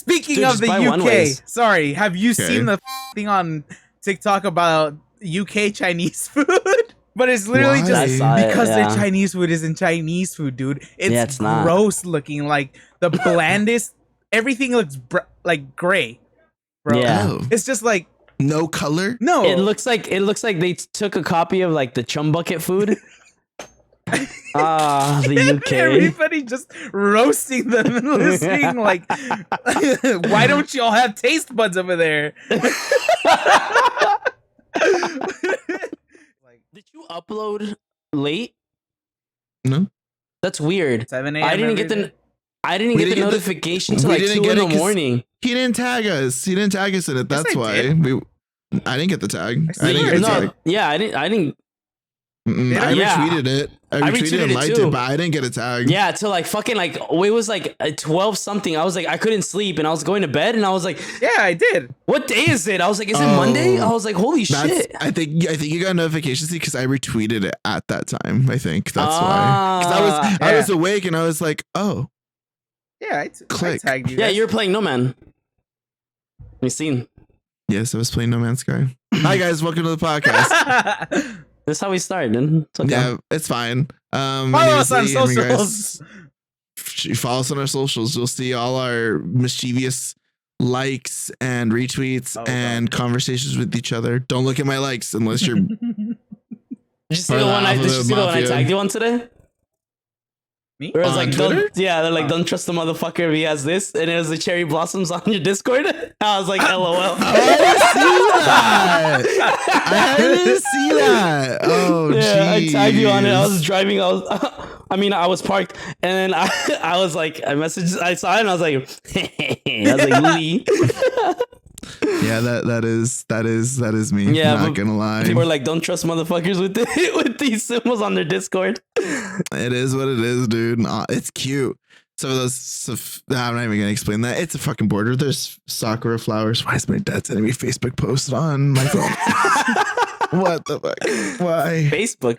Speaking Dude, of just the buy UK, one-ways. sorry, have you seen the thing on TikTok about UK Chinese food? But it's literally Why? just I saw it, because their yeah. Chinese food isn't Chinese food, dude. It's not. gross looking, like the blandest. Everything looks like gray, bro. Yeah. Oh. It's just like No color? no. It looks like they took a copy of like the chum bucket food. The UK. Everybody just roasting them and listening like, why don't y'all have taste buds over there? Did you upload late? No. That's weird. 7 a.m. I didn't get every the day. I didn't We get the didn't get the- notification till we like didn't 2 get in it the 'cause morning. He didn't tag us. He didn't tag us in it. Yes, That's I why did. I didn't get the tag. I I didn't get the No, tag. yeah, I didn't. I Yeah. retweeted it. I retweeted and it liked too. it, but I didn't get a tag. Yeah, till like fucking like it was like 12 something. I was like I couldn't sleep and I was going to bed and I was like, Yeah, I did. what day is it? I was like, is it Monday? I was like, holy shit. I think you got notifications because I retweeted it at that time. I think that's why. Because I was awake and I was like, oh, Yeah, I Click. tagged you. Yeah, guys. you were playing No Man. You seen? yes, I was playing No Man's Sky. Hi guys, welcome to the podcast. That's how we started. And it's okay. Yeah, it's fine. My Follow name us is on Lee, and you guys- socials. Follow us on our socials. You'll see all our mischievous likes and retweets and conversations with each other. Don't look at my likes unless you're Did you see the Or one? Alphabet Did you see the one I Mafia. tagged you on today? Me? Where it was On like, Twitter? they're like, don't trust the motherfucker if he has this, and it was the cherry blossoms on your Discord. I was like, LOL. I didn't see that. I didn't see that. Oh, Yeah, I tagged you on it. I jeez. was driving. I was parked, and then I was like, I saw it, and I was like, Lee. Yeah, that is me. Yeah, not but gonna lie. People were like, don't trust motherfuckers with with these symbols on their Discord. It is what it is, dude. It's cute. I'm not even gonna explain that. It's a fucking border. There's sakura flowers. Why is my dad sending me Facebook posts on my phone? What the fuck? Why? Facebook.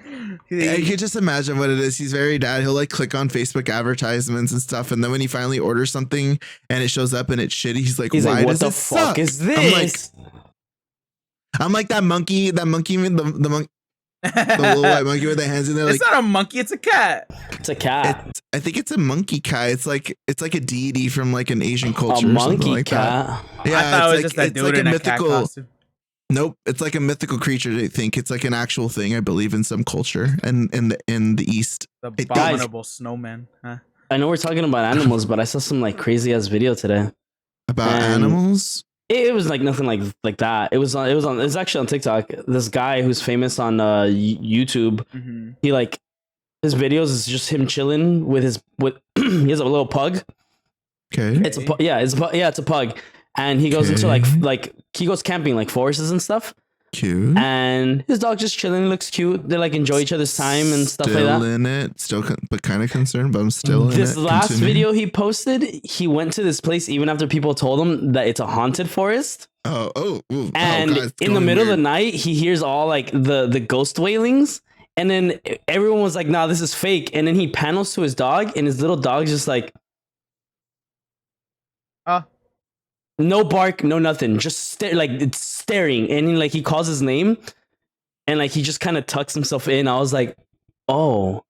I could just imagine what it is. He's very dad. He'll like click on Facebook advertisements and stuff, and then when he finally orders something and it shows up and it's shitty, he's like, He's "Why like, what does the it fuck suck?" is this? I'm like that monkey, the monkey, the little white monkey with the hands in there. Like, It's not a monkey, it's a cat. It's a cat. I think it's a monkey cat. It's like a deity from like an Asian culture. A or something monkey like cat. That. Yeah, I thought it was it's just like, a it's dude like a in a cat mythical. costume. Nope, it's like a mythical creature. I think it's like an actual thing. I believe in some culture and in the East. The It does. abominable snowman. Huh? I know we're talking about animals, but I saw some like crazy ass video today. About And- animals. It was like nothing like that. It was actually on TikTok. This guy who's famous on YouTube. Mm-hmm. He like his videos is just him chilling with he has a little pug. Okay. It's a pug, and he goes into like he goes camping like forests and stuff, Cute. and his dog just chilling. Looks cute. They like enjoy each other's time and stuff like Still that. in it. Still, but kind of concerned. But I'm still in it. This last Continue. video he posted, he went to this place even after people told him that it's a haunted forest. Ooh, And God, it's in the going middle of the weird. night, he hears all like the ghost wailings, and then everyone was like, "Nah, this is fake." And then he panels to his dog, and his little dog's just like, no bark, no nothing, just like it's staring. And he, like he calls his name, and like he just kind of tucks himself in. I was like, oh,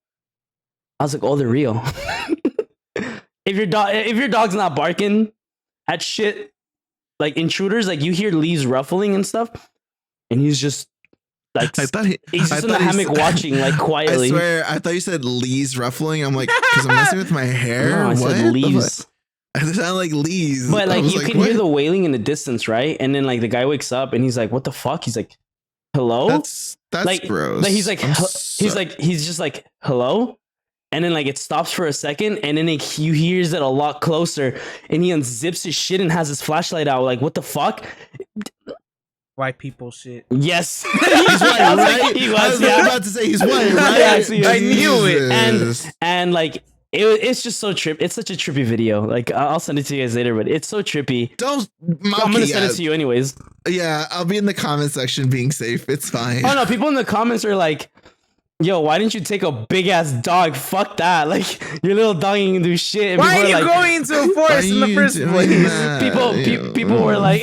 they're real. If your dog's not barking at shit, like intruders, like you hear leaves ruffling and stuff, and he's just like I thought he's just in the hammock watching like quietly. I swear, I thought you said leaves ruffling. I'm like, because I'm messing with my hair. No, I what? said leaves. It sounded like leaves. But I like was you can what? hear the wailing in the distance, right? And then like the guy wakes up and he's like, "What the fuck?" He's like, "Hello." That's like gross. Like he's like, I'm he's just like, "Hello," and then like it stops for a second, and then you hears it a lot closer, and he unzips his shit and has his flashlight out. Like, what the fuck? White people shit. Yes, He's white, I was right? like, he I was. was Yeah. about to say he's white, right? Yeah, I see it. I knew it. Jesus. And like it's just so it's such a trippy video. Like I'll send it to you guys later, but it's so trippy. Don't. I'm gonna send it to you anyways. Yeah, I'll be in the comment section being safe. It's fine. Oh no, people in the comments are like yo, why didn't you take a big ass dog? Fuck that. Like, your little dog ain't gonna do shit. And Why are people you like, going into a forest in the you first doing place? that? people were like,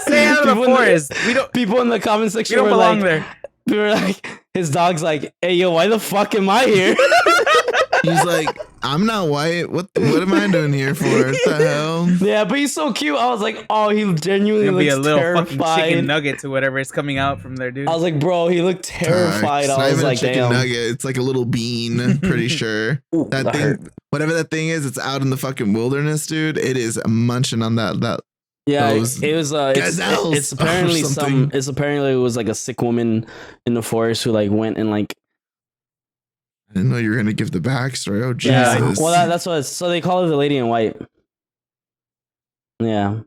Stay out of the people in forest. We don't. people in the comment We section don't were belong like, there. they were like, his dog's like, hey, yo, why the fuck am I here? He's like, I'm not white. What am I doing here for? What the hell? Yeah, but he's so cute. I was like, oh, he genuinely It'll looks be a little fucking terrified. chicken nugget to whatever is coming out from there, dude. I was like, bro, he looked terrified. It's not I was even like, a chicken damn. nugget. It's like a little bean. Pretty sure Ooh, that that thing, hurt. whatever that thing is, it's out in the fucking wilderness, dude. It is munching on that. Yeah, those it was. gazelles It's apparently or something. It's apparently it was like a sick woman in the forest who like went and like. I didn't know you were gonna give the backstory. Oh Yeah. Jesus! Well, that's what. So they call her the Lady in White. Yeah.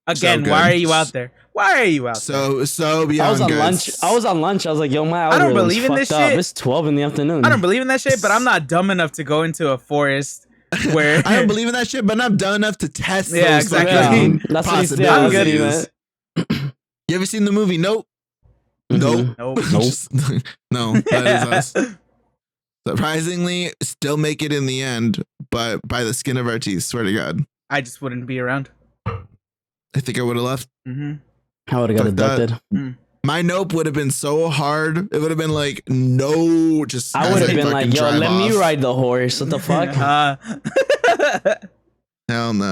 Again, so why good. are you out there? Why are you out there? so beyond I was on good. lunch. I was on lunch. I was like, yo, my I don't algorithm's believe in this fucked up. shit. It's 12 in the afternoon. I don't believe in that shit, but I'm not dumb enough to go into a forest where I don't believe in that shit, but I'm dumb enough to test Yeah, those exactly. fucking Yeah, that's what he's yeah, that's what he possibilities. meant. You ever seen the movie? Nope. Mhm. Nope. Nope. Just- no, that is us. Surprisingly, still make it in the end, but by the skin of our teeth. Swear to God, I just wouldn't be around. I think I would have left. Mm-hmm. I would have got Fuck that. abducted. My nope would have been so hard. It would have been like no, just I as would have been fucking like, yo, drive let me off. ride the horse. What the fuck? Hell no,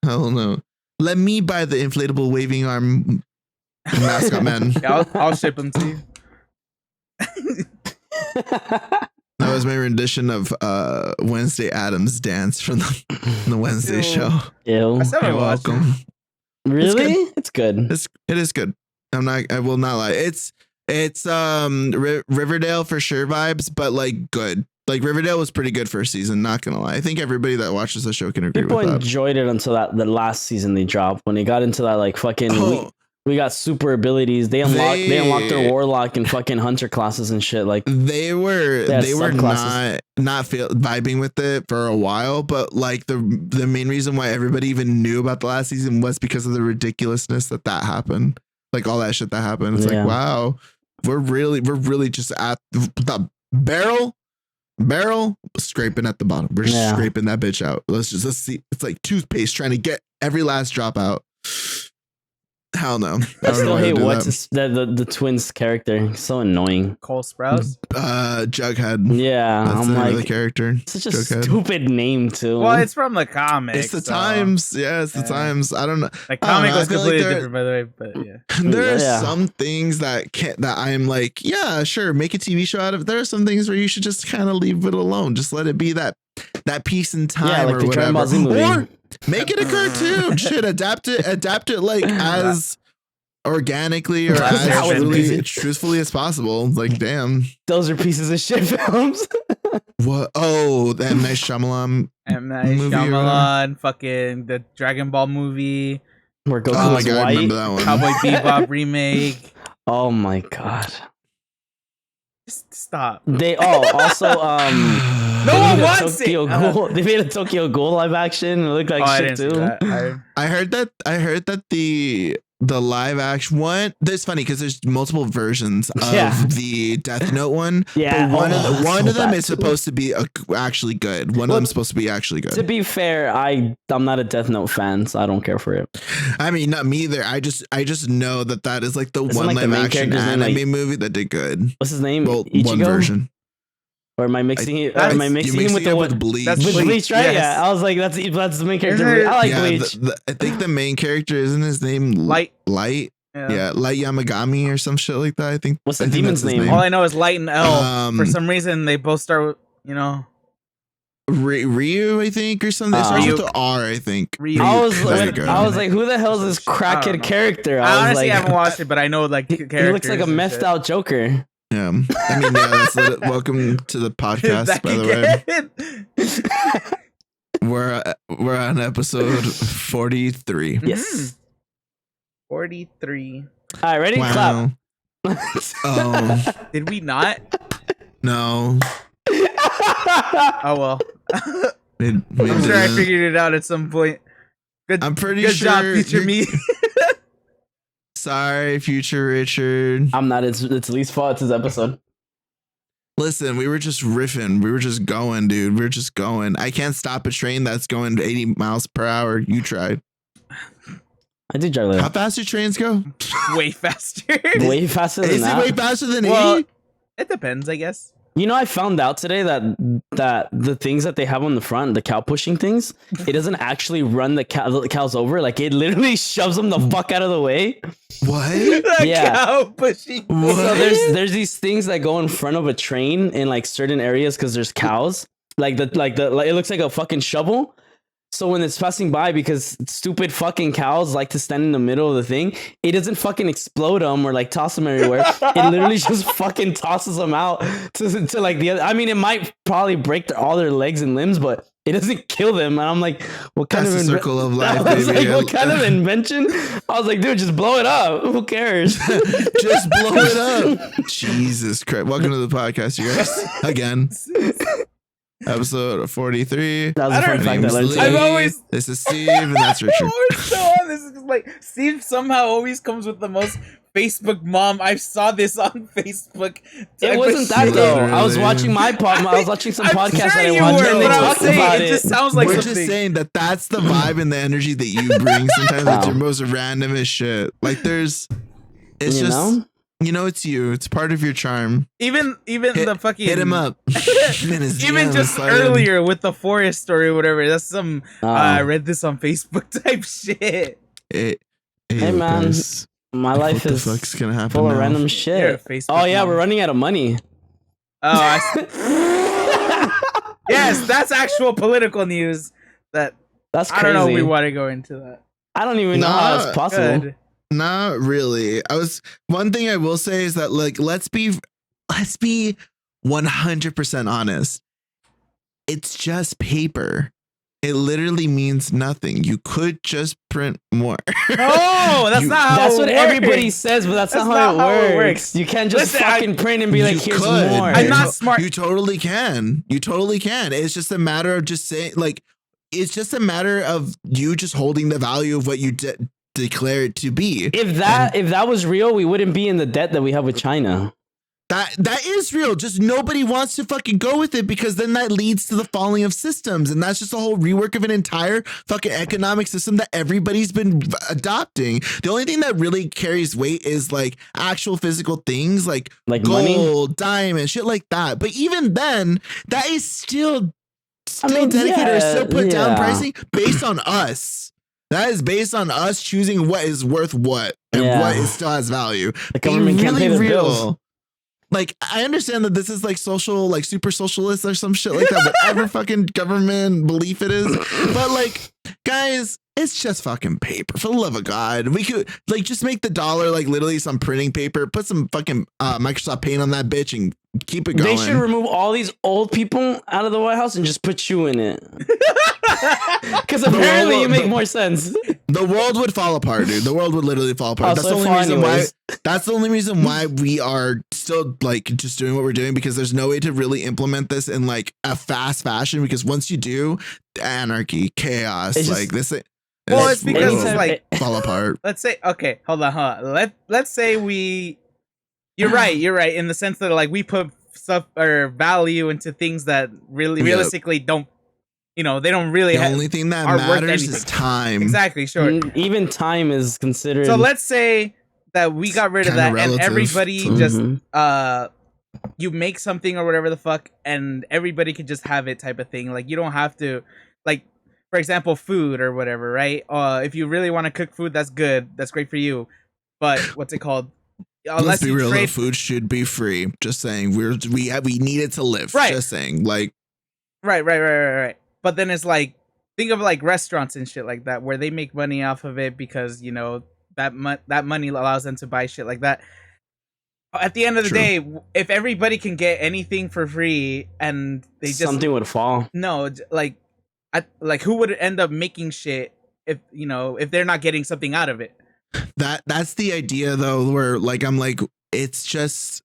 hell no. Let me buy the inflatable waving arm mascot man. Yeah, I'll ship them to you. That was my rendition of Wednesday Addams dance from the Wednesday Ew. show. Ew. I still You're haven't watched it. welcome. Really? It's good. It is good. I will not lie. It's Riverdale for sure vibes, but like good. Like Riverdale was pretty good first season, not gonna lie. I think everybody that watches the show can agree People with that. enjoyed it until the last season they dropped. When they got into that like fucking Oh, we got super abilities. They unlocked their warlock and fucking hunter classes and shit. Like they were had not subclasses. vibing with it for a while, but like the main reason why everybody even knew about the last season was because of the ridiculousness that happened. Like all that shit that happened. It's Yeah. like, wow, we're really just at the barrel scraping at the bottom. We're just scraping that bitch out. Let's see. It's like toothpaste trying to get every last drop out. Hell no. I still hate what's the twins character. He's so annoying. Cole Sprouse. Jughead. Yeah, That's I'm the name of the like character. such a Jughead. stupid name too. Well, it's from the comics. It's the so- times. Yeah, it's the Yeah. times. I don't know. The I don't comic know, was I feel like completely there- different, by the way. But yeah, There are Yeah. some things that I'm like, yeah, sure, make a TV show out of it. There are some things where you should just kind of leave it alone. Just let it be that peace and time, yeah, like or the Dragon whatever. Ball Z movie. Or make it a cartoon. Shit, adapt it like as organically or That's how as it's really busy. truthfully as possible. Like, damn, Those are pieces of shit films. what? Oh, that nice Shyamalan. M. Night Movie or Shyamalan, fucking the Dragon Ball movie, Where Goku Oh my was god, I white. remember that one. Cowboy Bebop remake. Oh my god. Just stop. They also No they one made a wants it. Tokyo Ghoul. They made a Tokyo Ghoul live action. It looked like Oh, I shit didn't see too. that. I heard that the live action one. That's funny because there's multiple versions of Yeah. the Death Note one. Yeah, but one oh, one so of them bad is too. supposed to be actually good. One Well, of them is supposed to be actually To good. be fair, I'm not a Death Note fan, so I don't care for it. I mean, not me either. I just know that is like the Isn't, one like, the live main action character's name, anime like- movie that did good. What's his name? Well, Ichigo? one version. Or am I mixing it? Or That's- am I You're mixing him with it the up one? with Bleach. That's With Bleach, Bleach, right? yes. Yeah, I was like, that's the main character. Isn't it- I like yeah, Bleach. I think the main character isn't his name Light. Light. Yeah, Light Yamagami or some shit like that. I think. What's the I think demon's that's his name? All I know is Light and L. Um, For some reason, they both start with, Ryu, I think, or something. It starts Ryu. with the R, I think. Ryu. I was There you go. like, who the hell is this I don't crackhead know. character? I was honestly like, haven't watched it, but I know like he characters. looks like a and methed shit. out Joker. Yeah. I mean, yeah, welcome to the podcast, Back by the way. again. We're on episode 43. Yes. 43. All right, ready? Wow. Clap. Oh, Did we not? no. Oh well. We I'm sure I didn't. figured it out at some point. Good. I'm pretty Good sure. job, future me. Sorry, future Richard. I'm not. It's Lee's fault. It's his episode. Listen, we were just riffing. We were just going, dude. We were just going. I can't stop a train that's going 80 miles per hour. You tried. I did drive like How fast do trains go? Way faster. way faster than Is it that. way faster than Well, 80? it depends, I guess. You know, I found out today that the things that they have on the front, the cow pushing things, it doesn't actually run the cows over. Like it literally shoves them the fuck out of the way. What? The Yeah. cow pushing. What? So there's these things that go in front of a train in like certain areas because there's cows. Like it looks like a fucking shovel. So when it's passing by, because stupid fucking cows like to stand in the middle of the thing, it doesn't fucking explode them or like toss them everywhere. It literally just fucking tosses them out to like the other. I mean, it might probably break all their legs and limbs, but it doesn't kill them. And I'm like, what kind That's of the circle of life, I was baby. like, what kind of invention? I was like, dude, just blow it up. Who cares? Just blow it up. Jesus Christ. Welcome to the podcast, you guys. Again. Episode 43. That was a I fun don't- fact I learned Lee. today. I've always- This is Steve, and that's Richard. We're so on this. Is like Steve somehow always comes with the most Facebook mom. I saw this on Facebook. It wasn't that shit. though. I was Literally. watching my pod. I was watching some I'm podcast sure that I you watched, were, and they but I was talked saying, about it it. just sounds like We're something. just saying that that's the vibe and the energy that you bring. Sometimes it's your Wow. most randomest shit. Like it's You just, know? it's you. It's part of your charm. Even the fucking Hit him up. Even just earlier with the forest story or whatever. That's some I read this on Facebook type shit. Hey, man, guys, My life what the is fuck's gonna happen full of now? random You're a shit. Facebook Oh yeah, mom. we're running out of money. Oh, yes, that's actual political news. That That's I crazy. don't know if we want to go into that. I don't even know how that's possible. Good. Not really. One thing I will say is that, like, let's be 100% honest. It's just paper. It literally means nothing. You could just print more. No, that's not how That's it what works. everybody says, but that's not how it works. You can't just Listen, fucking print and be like, You here's could. more. I'm not smart. You totally can. You totally can. It's just a matter of just saying, like, it's just a matter of you just holding the value of what you declare it to be. If that was real, we wouldn't be in the debt that we have with China. That is real. Just nobody wants to fucking go with it, because then that leads to the falling of systems. And that's just a whole rework of an entire fucking economic system that everybody's been adopting. The only thing that really carries weight is like actual physical things like Like gold, money? diamond, shit like that. But even then, that is still mean, dedicated or yeah, still put down yeah. pricing based on us. That is based on us choosing what is worth what and Yeah. what still has value. The government can't pay the bills. Like, I understand that this is like social, like super socialist or some shit like that, whatever fucking government belief it is. But like, guys, it's just fucking paper. For the love of God, we could like just make the dollar like literally some printing paper, put some fucking Microsoft Paint on that bitch and keep it going. They should remove all these old people out of the White House and just put you in it. Because apparently you make more sense. The world would fall apart, dude. The world would literally fall apart. Oh, That's so the only far reason why. anyways. That's the only reason why we are still like just doing what we're doing, because there's no way to really implement this in like a fast fashion. Because once you do, anarchy, chaos, It's like just- this. Well, this it's because will it's like fall apart. let's say okay, hold on. Let's say we. You're right in the sense that like we put stuff or value into things that really Yep. realistically don't. They don't really The have. only thing that are worth matters is anything. time. Exactly, sure. Even time is considered. So let's say that we got rid of Kinda that and relative. everybody Mhm. just you make something or whatever the fuck and everybody could just have it type of thing. Like you don't have to, like, for example, food or whatever, right? If you really want to cook food, that's good. That's great for you. But what's it called? Let's be you real. trade Though, food should be free. Just saying, we need it to live. Right. Just saying, like, Right. But then it's like, think of like restaurants and shit like that where they make money off of it because that money allows them to buy shit like that. At the end of the True. day, if everybody can get anything for free and they just something would fall. no, like who would end up making shit if they're not getting something out of it? that's the idea though, where like I'm like, it's just,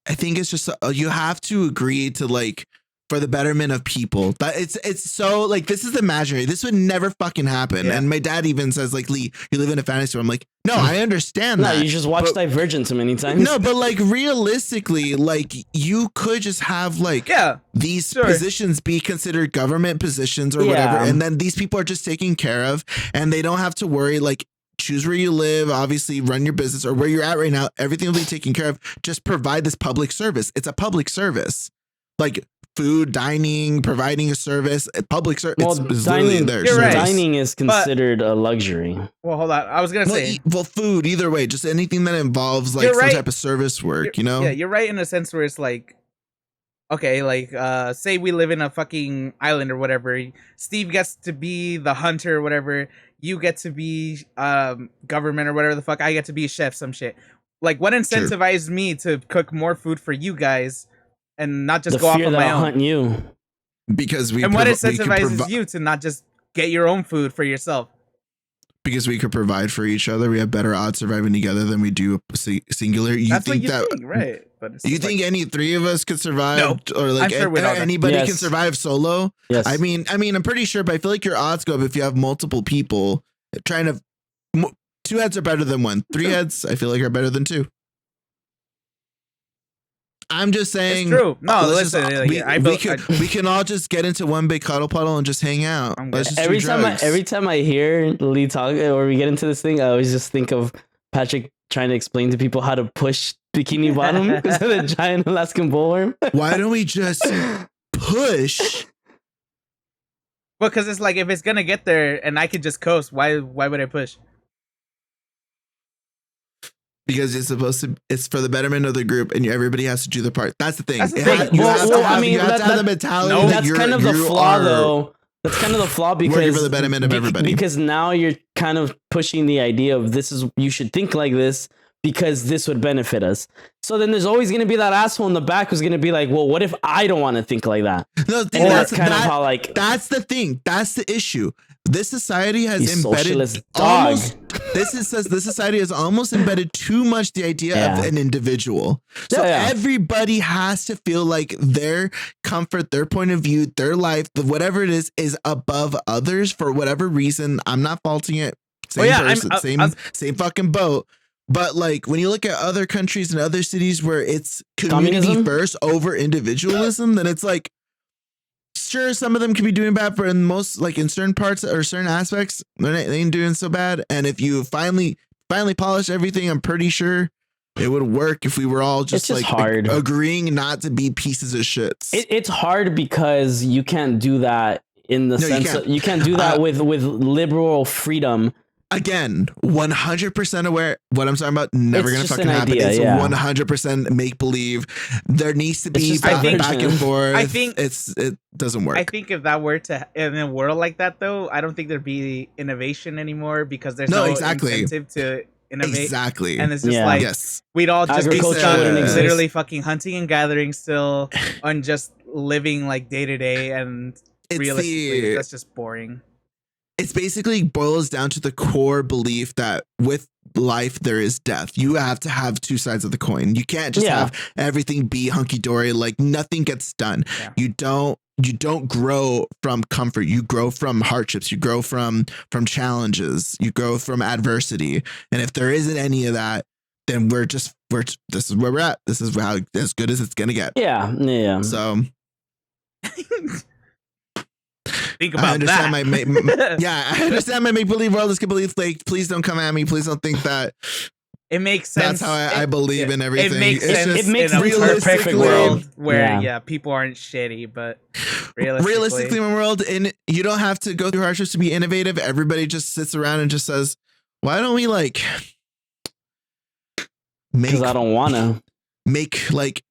I think it's just you have to agree to like for the betterment of people. But it's so like, this is imaginary. This would never fucking happen. Yeah. And my dad even says like, Lee, you live in a fantasy world. I'm like, no, I understand No, that. you just watched but- Divergent so many times. No, but like realistically, like you could just have like Yeah. these Sure. positions be considered government positions or Yeah. whatever, and then these people are just taken care of, and they don't have to worry. Like, choose where you live, obviously run your business, or where you're at right now. Everything will be taken care of. Just provide this public service. It's a public service, like food, dining, providing a service, public service. Well, it's literally dining, their You're right. service. dining is considered a luxury. Well, hold on. I was gonna Well, say well, food, either way, just anything that involves like You're some right. type of service work, you know? Yeah, you're right in a sense where it's like, okay, like say we live in a fucking island or whatever. Steve gets to be the hunter or whatever. You get to be government or whatever the fuck. I get to be a chef, some shit. Like, what incentivized me to cook more food for you guys and not just The go off fear on that my I'll own? hunt you. Because we And what we could incentivizes you to not just get your own food for yourself? because we could provide for each other. We have better odds surviving together than we do singular. You That's think what you that? think, right? But it's You just think like, any three of us could survive, No. or like I'm sure we don't. anybody Yes. can survive solo? Yes. I mean, I'm pretty sure, but I feel like your odds go up if you have multiple people trying to. Two heads are better than one. Three heads, I feel like, are better than two. I'm just saying. it's true. No, let's listen. just- we can all just get into one big cuddle puddle and just hang out. I'm Let's good. just every do time drugs. I hear Lee talk or we get into this thing, I always just think of Patrick trying to explain to people how to push Bikini Bottom because of the giant Alaskan bullworm. Why don't we just push? because it's like if it's gonna get there and I could just coast, why would I push? Because it's for the betterment of the group, and everybody has to do their part. That's the thing. That's the It thing. ha- you Well, have well, to have, I mean, you have to that- have the mentality. No, that That's you're- kind of the you flaw, are though. That's kind of the flaw working because for the betterment of everybody. Because now you're kind of pushing the idea of you should think like this because this would benefit us. So then there's always going to be that asshole in the back who's going to be like, well, what if I don't want to think like that? No, And that's kind of that- how like that's the thing. That's the issue. This society has You embedded socialist dog. almost. This society has almost embedded too much the idea of Yeah. an individual. So Yeah. everybody has to feel like their comfort, their point of view, their life, whatever it is above others for whatever reason. I'm not faulting it. Same yeah, person, same fucking boat. But like when you look at other countries and other cities where it's community Communism? first over individualism, then it's like, sure, some of them can be doing bad, but in most, like in certain parts or certain aspects, they ain't doing so bad. And if you finally polish everything, I'm pretty sure it would work if we were all just just like hard. agreeing not to be pieces of shits. it's hard because you can't do that in the No, you sense can't. of, you can't do that with liberal freedom. Again, 100% aware what I'm talking about. Never It's gonna just fucking an happen. idea, It's yeah. 100% make believe. There needs to be just back, diversion. and forth. I think- it doesn't work. I think if that were to in a world like that, though, I don't think there'd be innovation anymore because there's No, no exactly. incentive to innovate. Exactly. And it's just Yeah. like Yes. we'd all just be Agriculture stuck wouldn't exist. literally fucking hunting and gathering still on just living like day to day, and It's realistically that's just boring. it's basically boils down to the core belief that with life there is death. You have to have two sides of the coin. You can't just Yeah. have everything be hunky dory. Like nothing gets done. Yeah. You don't grow from comfort. You grow from hardships. You grow from challenges. You grow from adversity. And if there isn't any of that, then this is where we're at. This is how as good as it's gonna get. Yeah. So Think I about understand that. I understand my make believe world is complete. Like, please don't come at me. Please don't think that It makes sense. that's how I believe in everything. It makes It's sense. just It makes in a realistically- perfect world where Yeah. people aren't shitty, but realistically, in a world, and you don't have to go through hardships to be innovative. Everybody just sits around and just says, "Why don't we like Because I don't want to. make like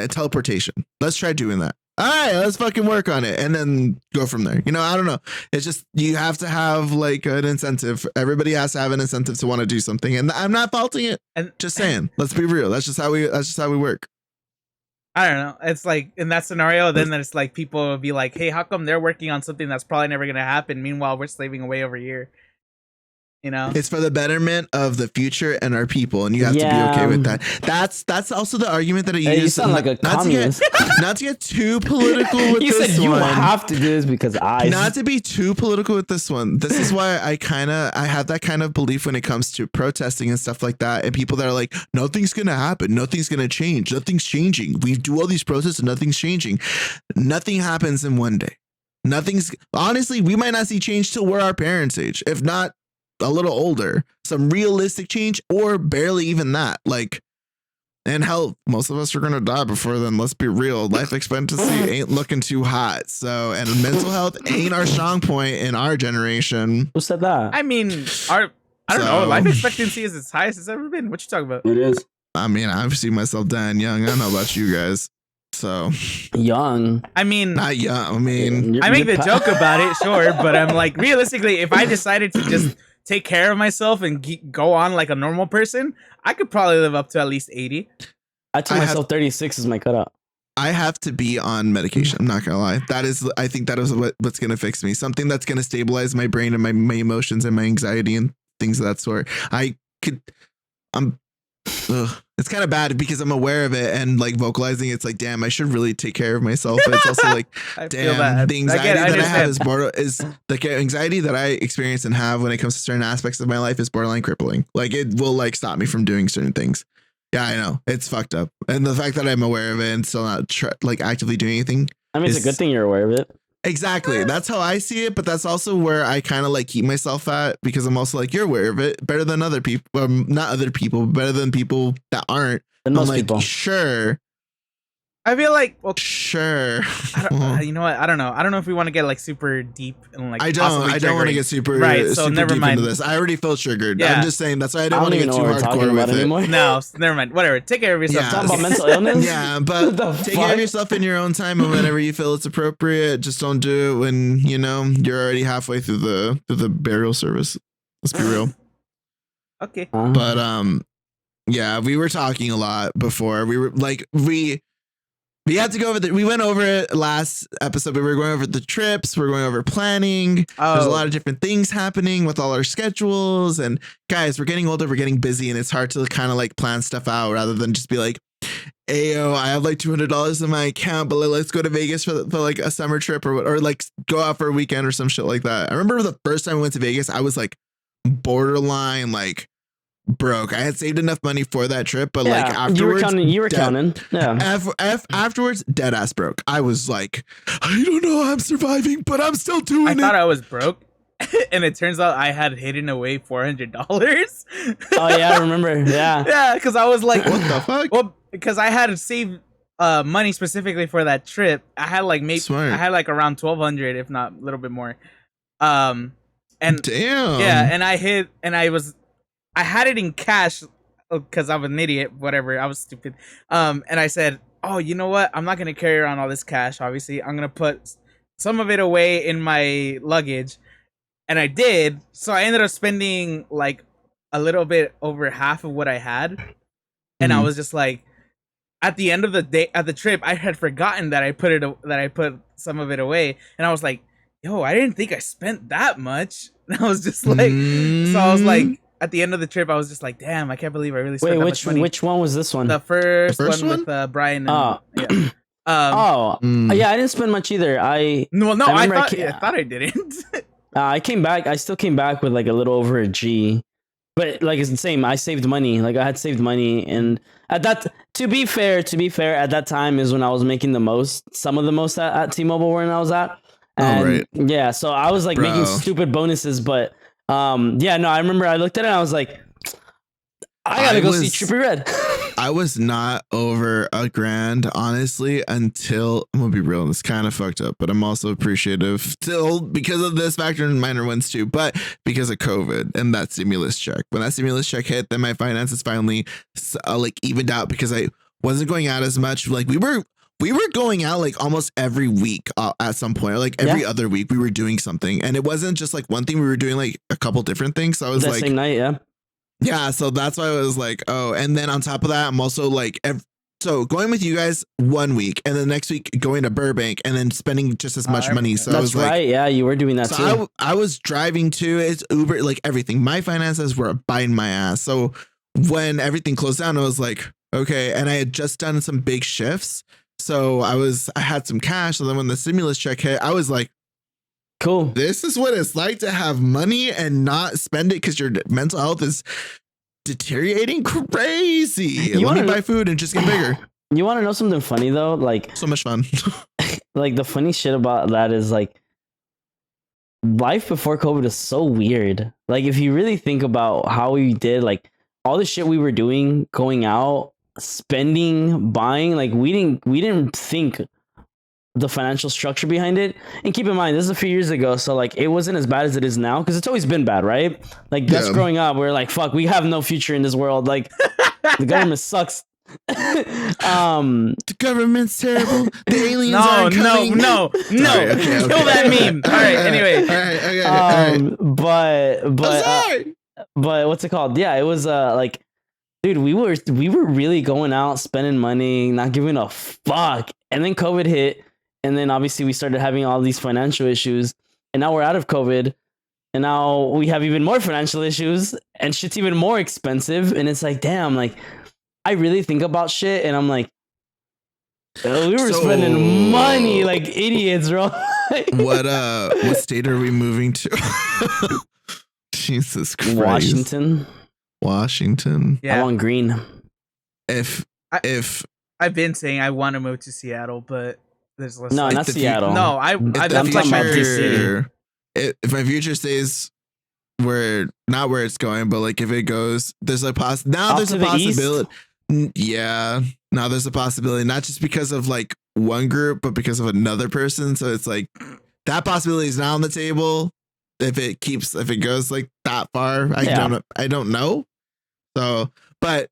teleportation? Let's try doing that. All right, let's fucking work on it and then go from there. You know, I don't know. It's just you have to have like an incentive. Everybody has to have an incentive to want to do something, and I'm not faulting it. And Just saying, let's be real. That's just how we work. I don't know. It's like in that scenario, then it's like people will be like, "Hey, how come they're working on something that's probably never gonna happen? Meanwhile, we're slaving away over here." It's for the betterment of the future and our people, and you have to be okay with that. That's also the argument that I use. You sound like a communist. Not to get too political with you this said you one. have to do this because Not to be too political with this one. This is why I have that kind of belief when it comes to protesting and stuff like that, and people that are like, nothing's gonna happen, nothing's gonna change, nothing's changing. We do all these protests and nothing's changing. Nothing happens in one day. Honestly, we might not see change till we're our parents' age, if not a little older. Some realistic change, or barely even that. Like, and hell, most of us are gonna die before then. Let's be real. Life expectancy ain't looking too hot. So, and mental health ain't our strong point in our generation. Who said that? I mean, I don't know. Life expectancy is as high as it's ever been. What you talking about? It is. I mean, I've seen myself dying young. I don't know about you guys. So young. I mean, not young. I mean, I make the joke about it, sure, but I'm like, realistically, if I decided to just take care of myself and go on like a normal person, I could probably live up to at least 80. I told myself 36 is my cutoff. I have to be on medication. I'm not gonna lie. I think that is what's gonna fix me. Something that's gonna stabilize my brain and my emotions and my anxiety and things of that sort. It's kind of bad because I'm aware of it and like vocalizing. It's like, damn, I should really take care of myself. But it's also like, damn, the anxiety that I have is the anxiety that I experience and have when it comes to certain aspects of my life is borderline crippling. Like, it will like stop me from doing certain things. Yeah, I know, it's fucked up. And the fact that I'm aware of it and still not like actively doing anything. I mean, it's a good thing you're aware of it. Exactly. That's how I see it. But that's also where I kind of like keep myself at, because I'm also like, you're aware of it better than other people. Not other people, but better than people that aren't. Than most I'm like, people. Sure. I feel like, well, sure. You know what? I don't know. I don't know if we want to get like super deep and like. I don't want to get super right. So never mind into this. I already feel triggered. Yeah. I'm just saying that's why I don't want to get too hardcore with it anymore. No, never mind. Whatever. Take care of yourself. Talk about mental illness. Yeah, but take care of yourself in your own time and whenever you feel it's appropriate. Just don't do it when you're already halfway through the burial service. Let's be real. Okay. But yeah, we were talking a lot before. We were like we had to go over we went over it last episode, but we were going over the trips, we're going over planning. There's a lot of different things happening with all our schedules, and guys, we're getting older, we're getting busy, and it's hard to kind of like plan stuff out rather than just be like, ayo, I have like $200 in my account, but let's go to Vegas for like a summer trip or like go out for a weekend or some shit like that. I remember the first time I went to Vegas, I was like borderline like broke. I had saved enough money for that trip, but like afterwards, you were counting. Yeah. Afterwards, dead ass broke. I was like, I don't know how I'm surviving, but I'm still doing it. I thought I was broke, and it turns out I had hidden away $400. Oh yeah, I remember. Yeah. Yeah, because I was like, what the fuck? Well, because I had saved money specifically for that trip. I had like I had like around 1,200, if not a little bit more. And damn. Yeah, and I had it in cash because I'm an idiot. Whatever, I was stupid. And I said, "Oh, you know what? I'm not gonna carry around all this cash. Obviously, I'm gonna put some of it away in my luggage." And I did. So I ended up spending like a little bit over half of what I had. And I was just like, at the end of the day, at the trip, I had forgotten that I put some of it away. And I was like, "Yo, I didn't think I spent that much." And I was just like, so I was like. At the end of the trip, I was just like, "Damn, I can't believe I really spent that much money." Which one was this one? The first one with Brian. And, yeah. Yeah, I didn't spend much either. I thought I didn't. I came back. I still came back with like a little over a G, but like it's the same. I saved money. Like I had saved money, and at that, to be fair, at that time is when I was making some of the most at T-Mobile when I was at. And, right. Yeah, so I was like making stupid bonuses, but. Yeah, no, I remember I looked at it and I was like, I gotta go see Trippie Redd. I was not over $1,000, honestly, until I'm gonna be real, it's kind of fucked up, but I'm also appreciative still because of this factor and minor ones too, but because of COVID and that stimulus check. When that stimulus check hit, then my finances finally like evened out because I wasn't going out as much. Like we were going out like almost every week at some point, or like every other week we were doing something, and it wasn't just like one thing. We were doing like a couple different things. So I was that like, same night, yeah. So that's why I was like, oh, and then on top of that, I'm also like So going with you guys 1 week, and then next week going to Burbank, and then spending just as much money. So I That's was like, right. Yeah, you were doing that too. so I was driving too. It's Uber, like everything. My finances were biting my ass. So when everything closed down, I was like, okay. And I had just done some big shifts. So I had some cash. So then when the stimulus check hit, I was like, Cool. this is what it's like to have money and not spend it because your mental health is deteriorating crazy. Let me buy food and just get bigger. You want to know something funny though? Like, So much fun. like the funny shit about that is like life before COVID is so weird. Like if you really think about how we did, like all the shit we were doing, going out, spending, buying, like we didn't think the financial structure behind it. And keep in mind, this is a few years ago, so like it wasn't as bad as it is now, because it's always been bad, right? Like just Yeah. growing up, we're like, fuck, we have no future in this world. Like the government sucks. The government's terrible. The aliens No, aren't coming. no. Sorry, okay. Kill that meme. All right. Anyway, All right. Okay. All right. But I'm sorry. but what's it called? Yeah, it was like, dude, we were really going out, spending money, not giving a fuck. And then COVID hit, and then obviously we started having all these financial issues, and now we're out of COVID, and now we have even more financial issues, and shit's even more expensive. And it's like, damn, like I really think about shit, and I'm like, we were spending money like idiots, bro. What state are we moving to? Jesus Christ. Washington. I yeah. want green. If I've been saying I want to move to Seattle, but there's less. No, like- not the fu- Seattle. No, if I've the I'm talking about future- if my future stays where not where it's going, but like if it goes, there's a now Off there's to a the east? possibility. Yeah, now there's a possibility, not just because of like one group, but because of another person. So it's like that possibility is not on the table. If it goes like that far, I don't know. So, but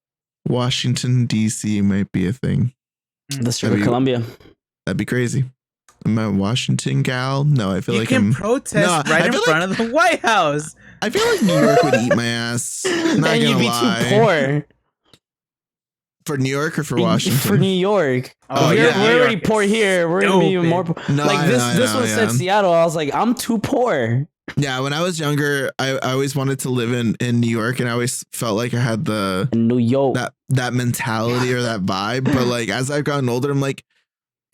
Washington D.C. might be a thing. The District of Columbia. That'd be crazy. Am I a Washington gal? No, I feel you like can I'm. protest No, right I in feel front of the White House. I feel like New York would eat my ass. Not And gonna you'd be lie. too poor. For New York or for Washington? For New York. Oh, we're yeah. already poor here. We're gonna be even more poor. No, like I this know, this one said yeah. Seattle. I was like, I'm too poor. Yeah, when I was younger, I always wanted to live in New York, and I always felt like I had In New York. that mentality or that vibe. But like as I've gotten older, I'm like,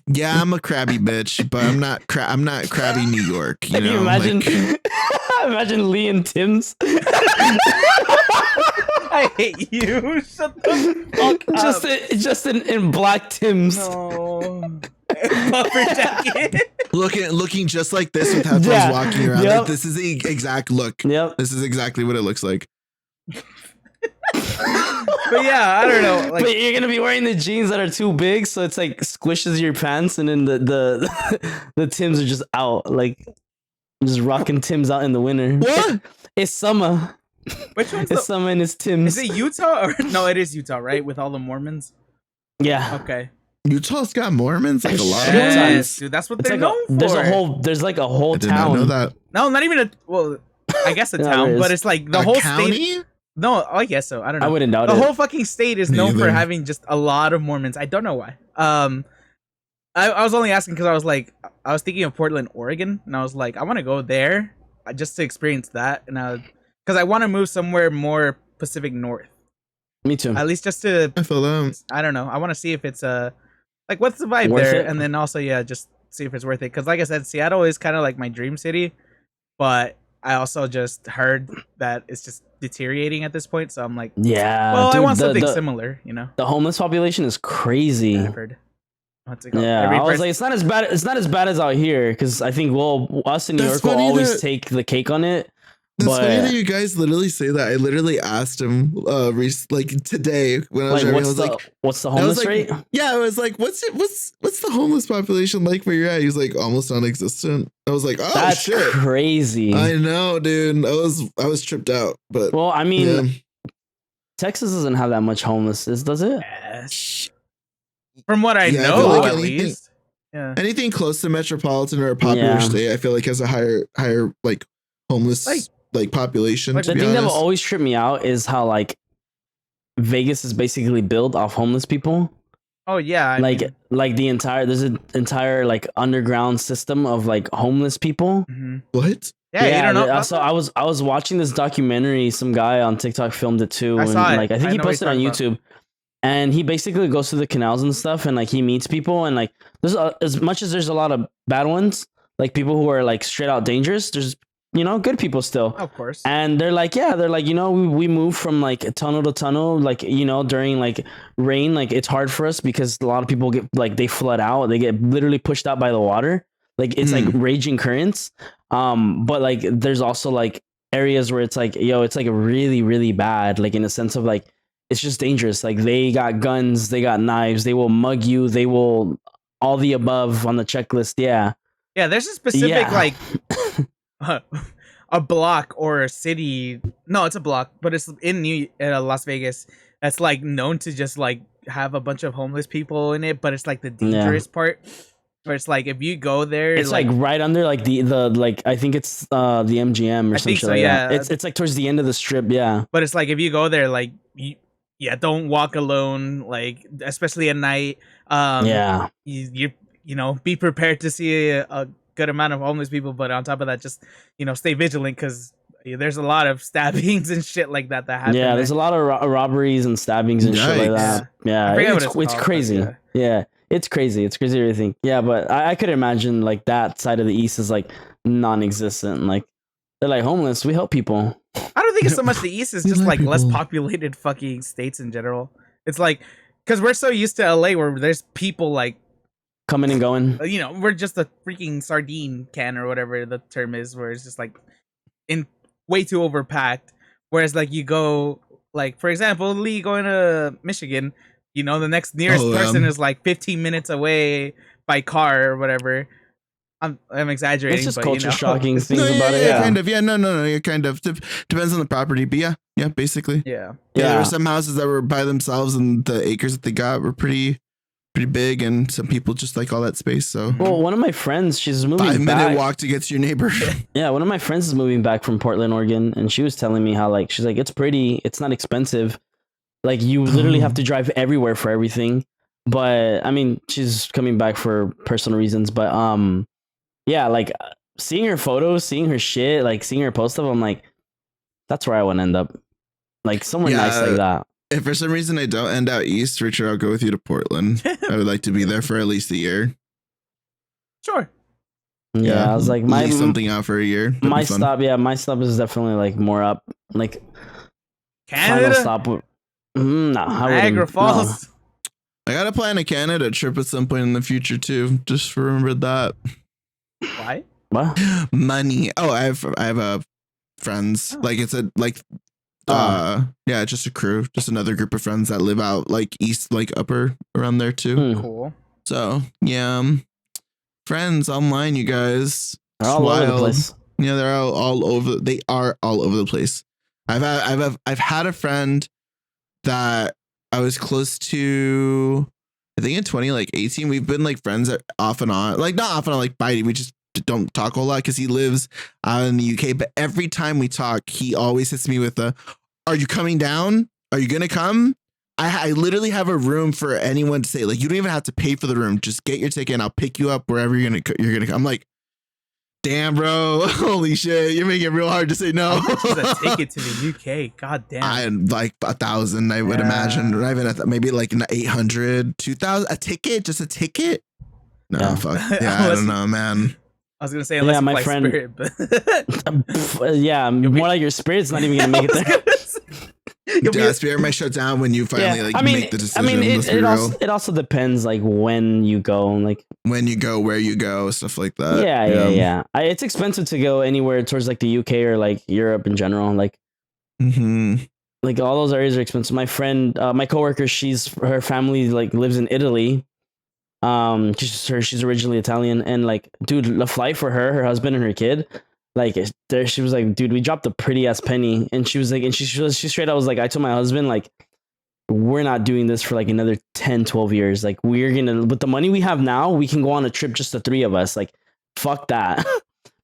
yeah, I'm a crabby bitch, but I'm not crabby New York. You Can know, you imagine? Like, Imagine Lee and Tim's. I hate you. Shut the fuck up. just in black Tim's. No. Puffer jacket. looking just like this with headphones Yeah. walking around. Yep. Like, this is the exact look. Yep. This is exactly what it looks like. But yeah, I don't know. Like, But you're gonna be wearing the jeans that are too big, so it's like squishes your pants, and then the Tims are just out, like just rocking Tims out in the winter. What? It's summer. which one's It's the, summer and it's Tims. is it Utah or no? It is Utah, right? With all the Mormons. Yeah. Okay. Utah's got Mormons, like a lot of Yes. Mormons. Yes, dude. That's what It's they're like known for. there's like a whole I did not town. know that. No, not even a. Well, I guess a Yeah, town, there but is. it's like the A whole county? state. No, I guess so. I don't know. I wouldn't doubt The it. whole fucking state is Me known for either. having just a lot of Mormons. I don't know why. I was only asking because I was like, I was thinking of Portland, Oregon, and I was like, I want to go there just to experience that, and because I want to move somewhere more Pacific North, Me too. at least just to, I feel that. I don't know. I want to see if it's like what's the vibe Worth there, it? and then also just see if it's worth it. Because like I said, Seattle is kind of like my dream city, but I also just heard that it's just deteriorating at this point. So I'm like, Yeah. well, I dude, want something the, similar, you know. The homeless population is crazy. I've heard. What's it called? Yeah, Every I was person- like, it's not as bad. It's not as bad as out here, because I think us in New That's York will funny always that- take the cake on it. That's But funny that you guys literally say that. I literally asked him like today when I was like, driving. I was what's the I was homeless like, rate? yeah, I was like, what's the homeless population like where you're at? He's like almost non-existent. I was like, oh That's shit. crazy. I know, dude. I was tripped out, but Well, I mean, yeah. Texas doesn't have that much homelessness, does it? Yes. From what I Yeah, I know, feel like at anything- least. Yeah. Anything close to metropolitan or a popular Yeah. state, I feel like has a higher like homeless Like- population. like to The be thing that will honest. always trip me out is how like Vegas is basically built off homeless people. Oh yeah, I Like mean, like the entire there's an entire like underground system of like homeless people. mhm. What? Yeah, you don't know about So that? I was watching this documentary. Some guy on TikTok filmed it too, I saw and it. like I think I he know what posted you're it on talking about. YouTube. And he basically goes to the canals and stuff, and like he meets people, and like as much as there's a lot of bad ones, like people who are like straight out dangerous. There's good people still, Of course. and they're like we move from like tunnel to tunnel, like during like rain, like it's hard for us because a lot of people get like they flood out, they get literally pushed out by the water, like it's like raging currents. But like there's also like areas where it's like it's like really really bad, like in a sense of like it's just dangerous. Like they got guns, they got knives, they will mug you, they will all the above on the checklist. Yeah. Yeah, there's a specific Yeah. like a block or a city. No, it's a block, but it's in Las Vegas. That's like known to just like have a bunch of homeless people in it, but it's like the dangerous part. Where it's like if you go there, It's like right under like the like I think it's the MGM or I some think shit so, like yeah. that. It's like towards the end of the strip, yeah. But it's like if you go there, like yeah, don't walk alone, like especially at night. Yeah. Be prepared to see a good amount of homeless people, but on top of that, just stay vigilant because there's a lot of stabbings and shit like that happen. Yeah, there's a lot of robberies and stabbings and shit like Yikes. that. Yeah, I forget what it's it's called, crazy. but Yeah, it's crazy. It's crazy to think. Yeah, but I could imagine like that side of the East is like non-existent. Like they're like homeless. We help people. I don't think it's so much the East. It's We just like like less people. populated fucking states in general. It's like because we're so used to LA where there's people like Coming and going. we're just a freaking sardine can or whatever the term is, where it's just like in way too overpacked. Whereas like you go like for example, Lee going to Michigan, the next nearest person is like 15 minutes away by car or whatever. I'm exaggerating. It's just but, culture shocking things No, about it. yeah, Yeah. kind of. Yeah, no. Yeah, kind of. Depends on the property, but yeah, basically. Yeah. Yeah, there Yeah. were some houses that were by themselves, and the acres that they got were pretty big, and some people just like all that space. So Well, one of my friends, she's moving 5-minute back. walk to get to your neighbor. Yeah, one of my friends is moving back from Portland, Oregon, and she was telling me how like she's like it's pretty, it's not expensive. Like you literally have to drive everywhere for everything. But I mean, she's coming back for personal reasons. But yeah, like seeing her photos, seeing her shit, like seeing her post stuff, I'm like, that's where I want to end up. Like somewhere nice like that. If for some reason I don't end out east, Richard, I'll go with you to Portland. I would like to be there for at least a year. Sure. Yeah, I was like, leave something out for a year. That'd my be fun. stop, yeah, my stop is definitely like more up, like Canada. final stop. No, I Niagara wouldn't. Falls. I gotta plan a Canada trip at some point in the future too. Just remember that. Why? No. What? Money. Oh, I have friends. Oh. Like it's yeah, it's just a crew, just another group of friends that live out like east, like upper around there too. Hmm. Cool. So yeah, friends online, you guys. They're all over the place. Yeah, they're all over. They are all over the place. I've had a friend that I was close to. I think in 2018, we've been like friends off and on, like not off and on, like biting. We just don't talk a whole lot because he lives out in the UK. But every time we talk, he always hits me with "Are you coming down? Are you gonna come?" I literally have a room for anyone to say, like, you don't even have to pay for the room. Just get your ticket and I'll pick you up wherever you're gonna come. I'm like, damn, bro, holy shit, you're making it real hard to say no. How much is a ticket to the UK? God damn. I like 1,000, I would imagine. Not even maybe like 800, 2,000 a ticket, just a ticket. No, Yeah. fuck. Yeah, I don't know, man. I was gonna say unless Yeah, you my fly friend- Spirit, but Yeah, more like your spirit's not even gonna make it there. You'll be Yeah, Spirit might shut down when you finally make the decision. Let's be real. it also depends like when you go, like When you go, where you go, stuff like that. yeah. It's expensive to go anywhere towards like the UK or like Europe in general. Like like all those areas are expensive. My friend, my coworker, her family like lives in Italy. She's originally Italian, and like, dude, the flight for her husband, and her kid, like, there, she was like, dude, we dropped a pretty ass penny, and she was like, and she straight out was like, I told my husband, like, we're not doing this for like another 10, 12 years. Like, we're gonna, with the money we have now, we can go on a trip just the three of us. Like, fuck that.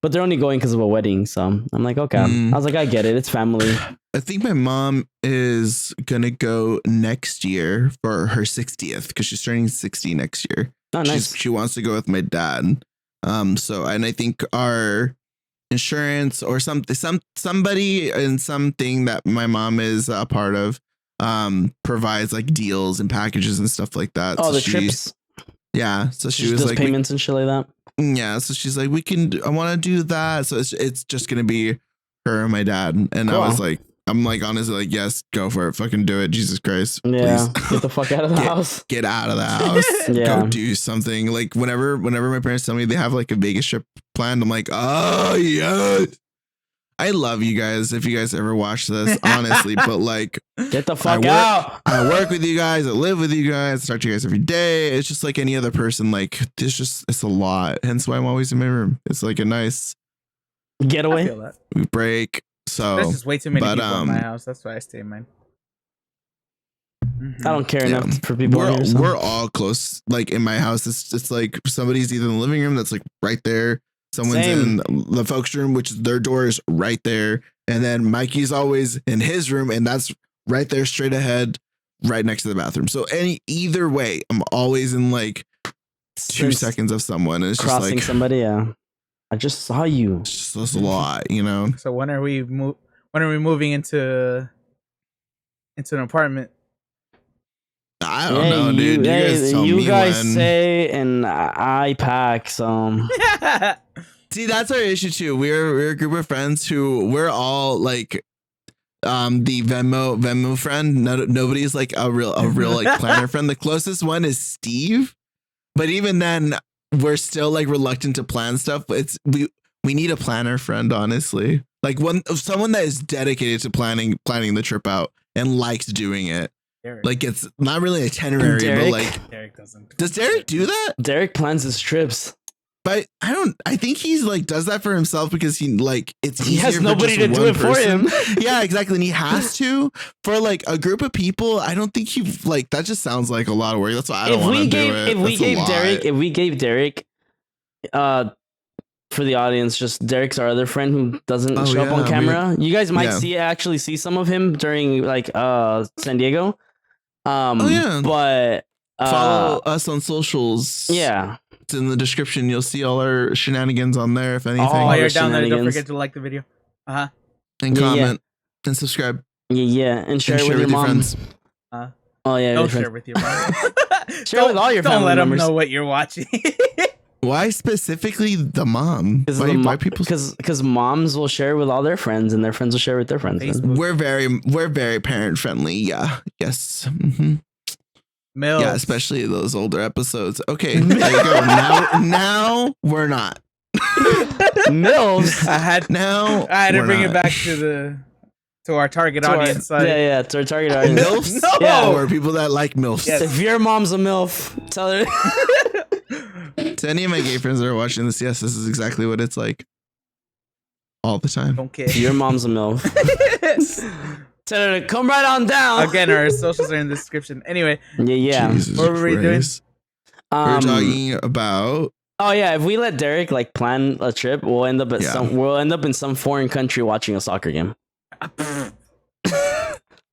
but they're only going because of a wedding. So I'm like, okay. Mm. I was like, I get it. It's family. I think my mom is gonna go next year for her 60th because she's turning 60 next year. Oh, nice. She wants to go with my dad. So, and I think our insurance or somebody in something that my mom is a part of provides like deals and packages and stuff like that. Oh, so the trips. Yeah. So she was does like payments and shit like that. yeah. So she's like, I want to do that. So it's just gonna be her and my dad. And Cool. I was like, I'm like honestly like, yes, go for it. Fucking do it. Jesus Christ. Yeah. Please. Get the fuck out of the house. Get out of the house. Yeah. Go do something. Like whenever my parents tell me they have like a Vegas trip planned, I'm like, oh yes. I love you guys if you guys ever watch this, honestly. But like, get the fuck out. I work with you guys. I live with you guys. I talk to you guys every day. It's just like any other person. Like it's a lot. Hence why I'm always in my room. It's like a nice getaway. I feel that. we break. So There's just way too many but, people in my house. That's why I stay in mine. I don't care Yeah. enough for people. we're here, so. we're all close. Like in my house, it's like somebody's either in the living room that's like right there. Someone's Same. in the folks' room, which their door is right there. And then Mikey's always in his room, and that's right there, straight ahead, right next to the bathroom. So either way, I'm always in like 2 Just seconds of someone. And it's just crossing like somebody. Yeah. I just saw you. it's just a lot, you know. So when are we moving into an apartment? I don't know, dude. You guys tell me when. say, and I pack. So See, that's our issue too. We're a group of friends who we're all like the Venmo friend. Nobody's like a real like planner friend. The closest one is Steve, but even then we're still like reluctant to plan stuff. It's we need a planner friend, honestly. Like someone that is dedicated to planning the trip out and likes doing it. Derek. Like it's not really itinerary, Derek? but like Derek doesn't. does Derek do that? Derek plans his trips. But I think he's like does that for himself because he like it's He easier has for nobody just to do one it for person. him. Yeah, exactly. And he has to for like a group of people. I don't think he like that just sounds like a lot of work. That's why I don't want to do it. If we That's a gave lot. Derek, for the audience, just Derek's our other friend who doesn't show up on yeah, camera. You guys might yeah. actually see some of him during like San Diego. Yeah. But Follow us on socials. yeah. It's in the description. You'll see all our shenanigans on there. If anything, While you're the down there, don't shenanigans. forget to like the video. and Yeah, comment and subscribe. Yeah, and share And it with your mom. friends. Oh yeah, Don't your share friends. with your mom. Share with all your Don't family let them members. know what you're watching. Why specifically the mom? Why people? Because moms will share with all their friends, and their friends will share with their friends. Facebook. We're very parent friendly. Yeah. Yes. Mm-hmm. Mills. Yeah, especially those older episodes. Okay, there you go. Now we're not. Mills. I had Now to we're bring it not. back to our target audience side. Yeah, to our target audience. MILFs? No! Yeah. Or people that like MILFs. Yes. If your mom's a MILF, tell her. To any of my gay friends that are watching this, yes, this is exactly what it's like. All the time. Don't care. Your mom's a MILF. Tell her to come right on down. Again, our socials are in the description. Anyway, Yeah. Jesus What were we doing? Christ. We're talking about Oh yeah, if we let Derek like plan a trip, we'll end up at Yeah. we'll end up in some foreign country watching a soccer game.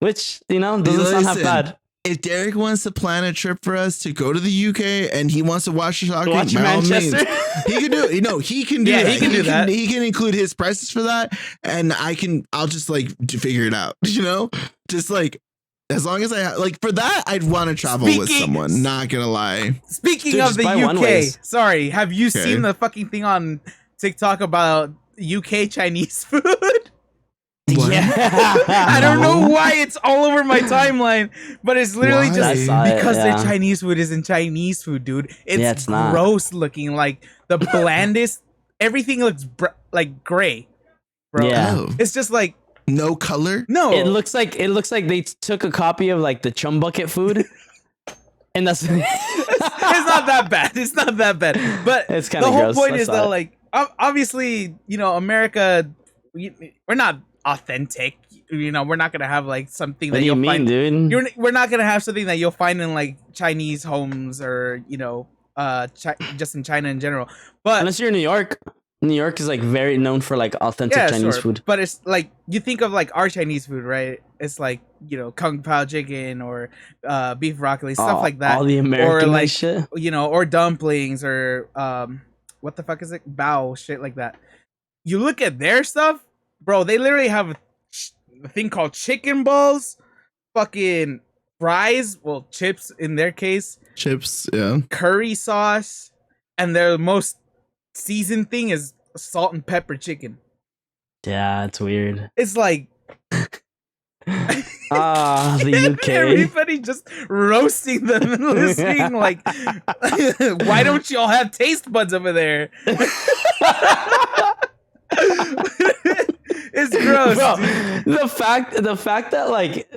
Which, doesn't sound half Listen, bad. if Derek wants to plan a trip for us to go to the UK and he wants to watch the soccer, Watch by all means, Manchester. he can do it. No, he can do Yeah, that. he can do that. He can include his prices for that, and I'll just like figure it out. Just like as long as I like for that, I'd want to travel with Speaking- someone. Not gonna lie. speaking Dude, of just the buy UK, one-ways. sorry, have you Okay. seen the fucking thing on TikTok about UK Chinese food? What? Yeah. I don't know why it's all over my timeline, but it's literally Why? just I saw it, because their yeah. Chinese food isn't Chinese food, dude. It's not. gross looking, like the blandest. Everything looks like gray, bro. Yeah. Oh, It's just like no color. no. It looks like they took a copy of like the chum bucket food. And that's It's not that bad. It's not that bad. But It's the kinda whole gross. point I is saw that, it. like, obviously, America, we're not authentic. We're not gonna have like something What that do you you'll mean, find. dude? We're not gonna have something that you'll find in like Chinese homes or just in China in general. But Unless you're in New York. New York is like very known for like authentic Chinese food. But it's like you think of like our Chinese food, right? It's like, you know, kung pao chicken or beef broccoli, stuff like that. All the American or like shit. you know, or dumplings or what the fuck is it? Bao, shit like that. You look at their stuff, bro, they literally have a thing called chicken balls, fucking fries, well, chips in their case, Chips, yeah. curry sauce, and their most seasoned thing is salt and pepper chicken. Yeah, it's weird. It's like the UK. everybody just roasting them and listening like, why don't y'all have taste buds over there? It's gross. Bro, dude. the fact that like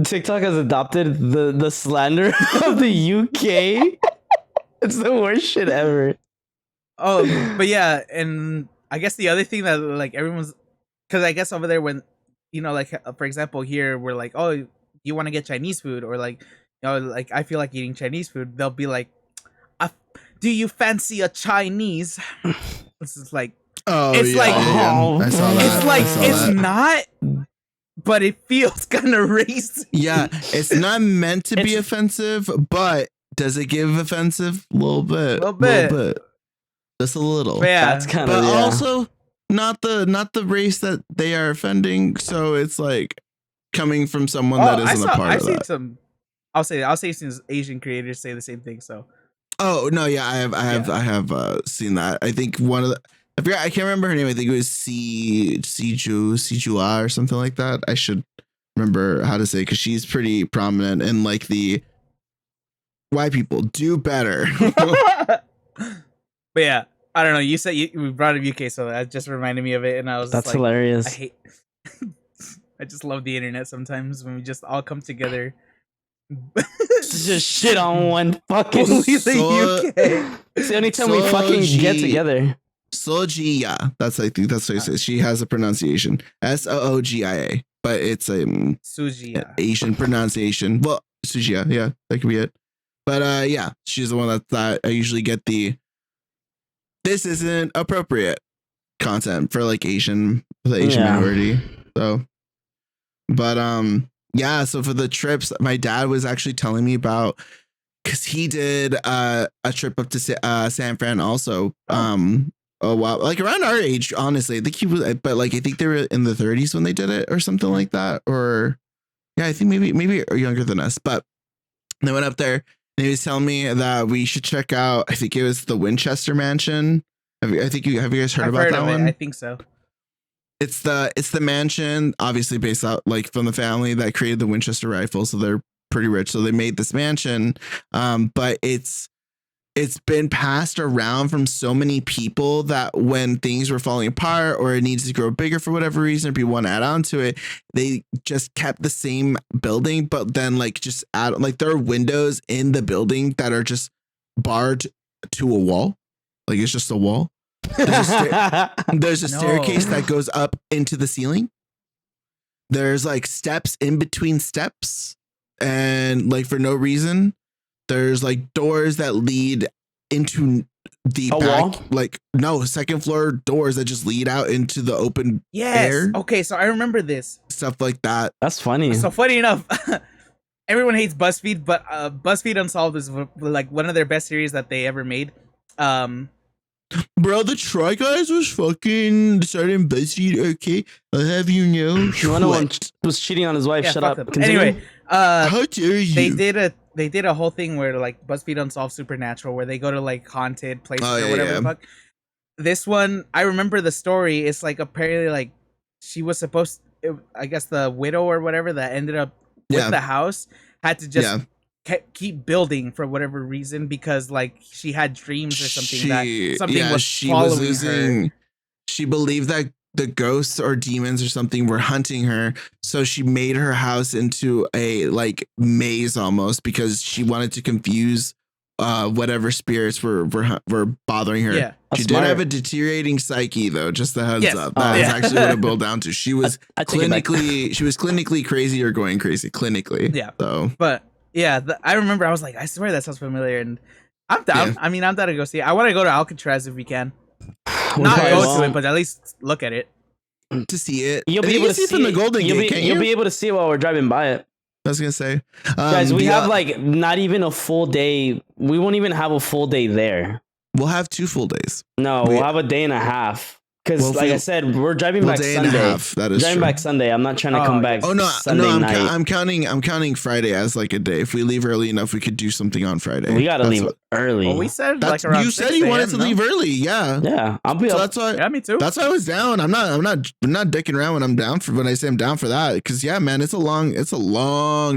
TikTok has adopted the slander of the UK. It's the worst shit ever. Oh, but yeah, and I guess the other thing that like everyone's, because I guess over there when, you know, like for example here we're like, oh, you want to get Chinese food, or like, you know, like I feel like eating Chinese food, they'll be like, do you fancy a Chinese? This is like, Oh, it's yeah, like, yeah. I saw that. it's like I saw it's that. not, but it feels kind of racist. Yeah, it's not meant to be It's- offensive, but does it give offensive? A little bit. Little bit. Just a little. But yeah, That's kind But of also not the race that they are offending. So it's like coming from someone that isn't a part I've of seen that. some. I'll say some Asian creators say the same thing. So Oh no, yeah, I have seen that. I think one of the I can't remember her name. I think it was Sijua or something like that. I should remember how to say, because she's pretty prominent in like the white people do better. but yeah, I don't know. You said we brought up UK, so that just reminded me of it, and I was that's just like, hilarious. I hate. I just love the internet sometimes when we just all come together. Just shit on one fucking. Only the So- UK. It's the only time we fucking get Soji. together. Sojiya. I think that's what it says. She has a pronunciation. Soogia. But it's Suji. Yeah. Asian pronunciation. Well, Sujiya, yeah, that could be it. But yeah, she's the one that I usually get the this isn't appropriate content for like the Asian Yeah. minority. So but yeah, so for the trips, my dad was actually telling me about, because he did a trip up to San Fran also. Oh wow, like around our age, honestly. I think he was, but like I think they were in the 30s when they did it or something like that. Or yeah, I think maybe younger than us. But they went up there and he was telling me that we should check out, I think it was the Winchester Mansion. Have you guys heard I've about heard that of it. one? I think so. It's the mansion, obviously based out like from the family that created the Winchester rifle, so they're pretty rich. So they made this mansion, but it's been passed around from so many people that when things were falling apart or it needs to grow bigger for whatever reason, or people want to add on to it, they just kept the same building, but then like just add, like there are windows in the building that are just barred to a wall, like it's just a wall. There's a No. staircase that goes up into the ceiling. There's like steps in between steps, and like for no reason, there's like doors that lead into the A back, wall? like no second floor doors that just lead out into the open Yes. air, Okay, so I remember this. stuff like that. That's funny. So funny enough, everyone hates BuzzFeed, but BuzzFeed Unsolved is like one of their best series that they ever made. Bro, the Try Guys was fucking starting BuzzFeed. Okay, I'll have you know. One of them was cheating on his wife. Yeah, Shut fuck up. them. Continue. Anyway, How dare you? they did a whole thing where like BuzzFeed Unsolved Supernatural, where they go to like haunted places Oh, or yeah, whatever yeah. the fuck. This one, I remember the story. It's like apparently like she was supposed, I guess the widow or whatever that ended up with Yeah. the house had to just Yeah. keep building for whatever reason, because like she had dreams or something that something yeah, was she following was losing. She believed that the ghosts or demons or something were hunting her, so she made her house into a like maze almost, because she wanted to confuse whatever spirits were bothering her. Yeah. She That's did have smart. a deteriorating psyche though, just a heads Yes. up. Oh, That is yeah. actually what it boiled down to. She was I take it back. clinically crazy or going crazy clinically. Yeah. So But yeah, I remember I was like, I swear that sounds familiar, and I'm down. Yeah. I mean, I'm down to go see it. I want to go to Alcatraz if we can. Not probably go to won't. it, but at least look at it. to see it. You'll I be think able you to see from the it. Golden Gate, can't You'll you? be able to see it while we're driving by it. I was gonna say, Guys, we the, have like not even a full day. We won't even have a full day there. we'll have 2 full days. No, We- we'll have a day and a half. Because, Well, if like we- I said, we're driving Well, back day and a Sunday. half. That is Driving true. back Sunday. I'm not trying to Oh, come yeah. back. Oh no, Sunday no! night. I'm counting Friday as like a day. If we leave early enough, we could do something on Friday. We gotta That's leave what- early. Well, we said That's, like around. you said 6 you wanted to a.m., no? leave early. Yeah. Yeah, I'll be So up. that's why. Yeah, me too. That's why I was down. I'm not dicking around when I'm down for when I say I'm down for that. Because yeah, man, it's a long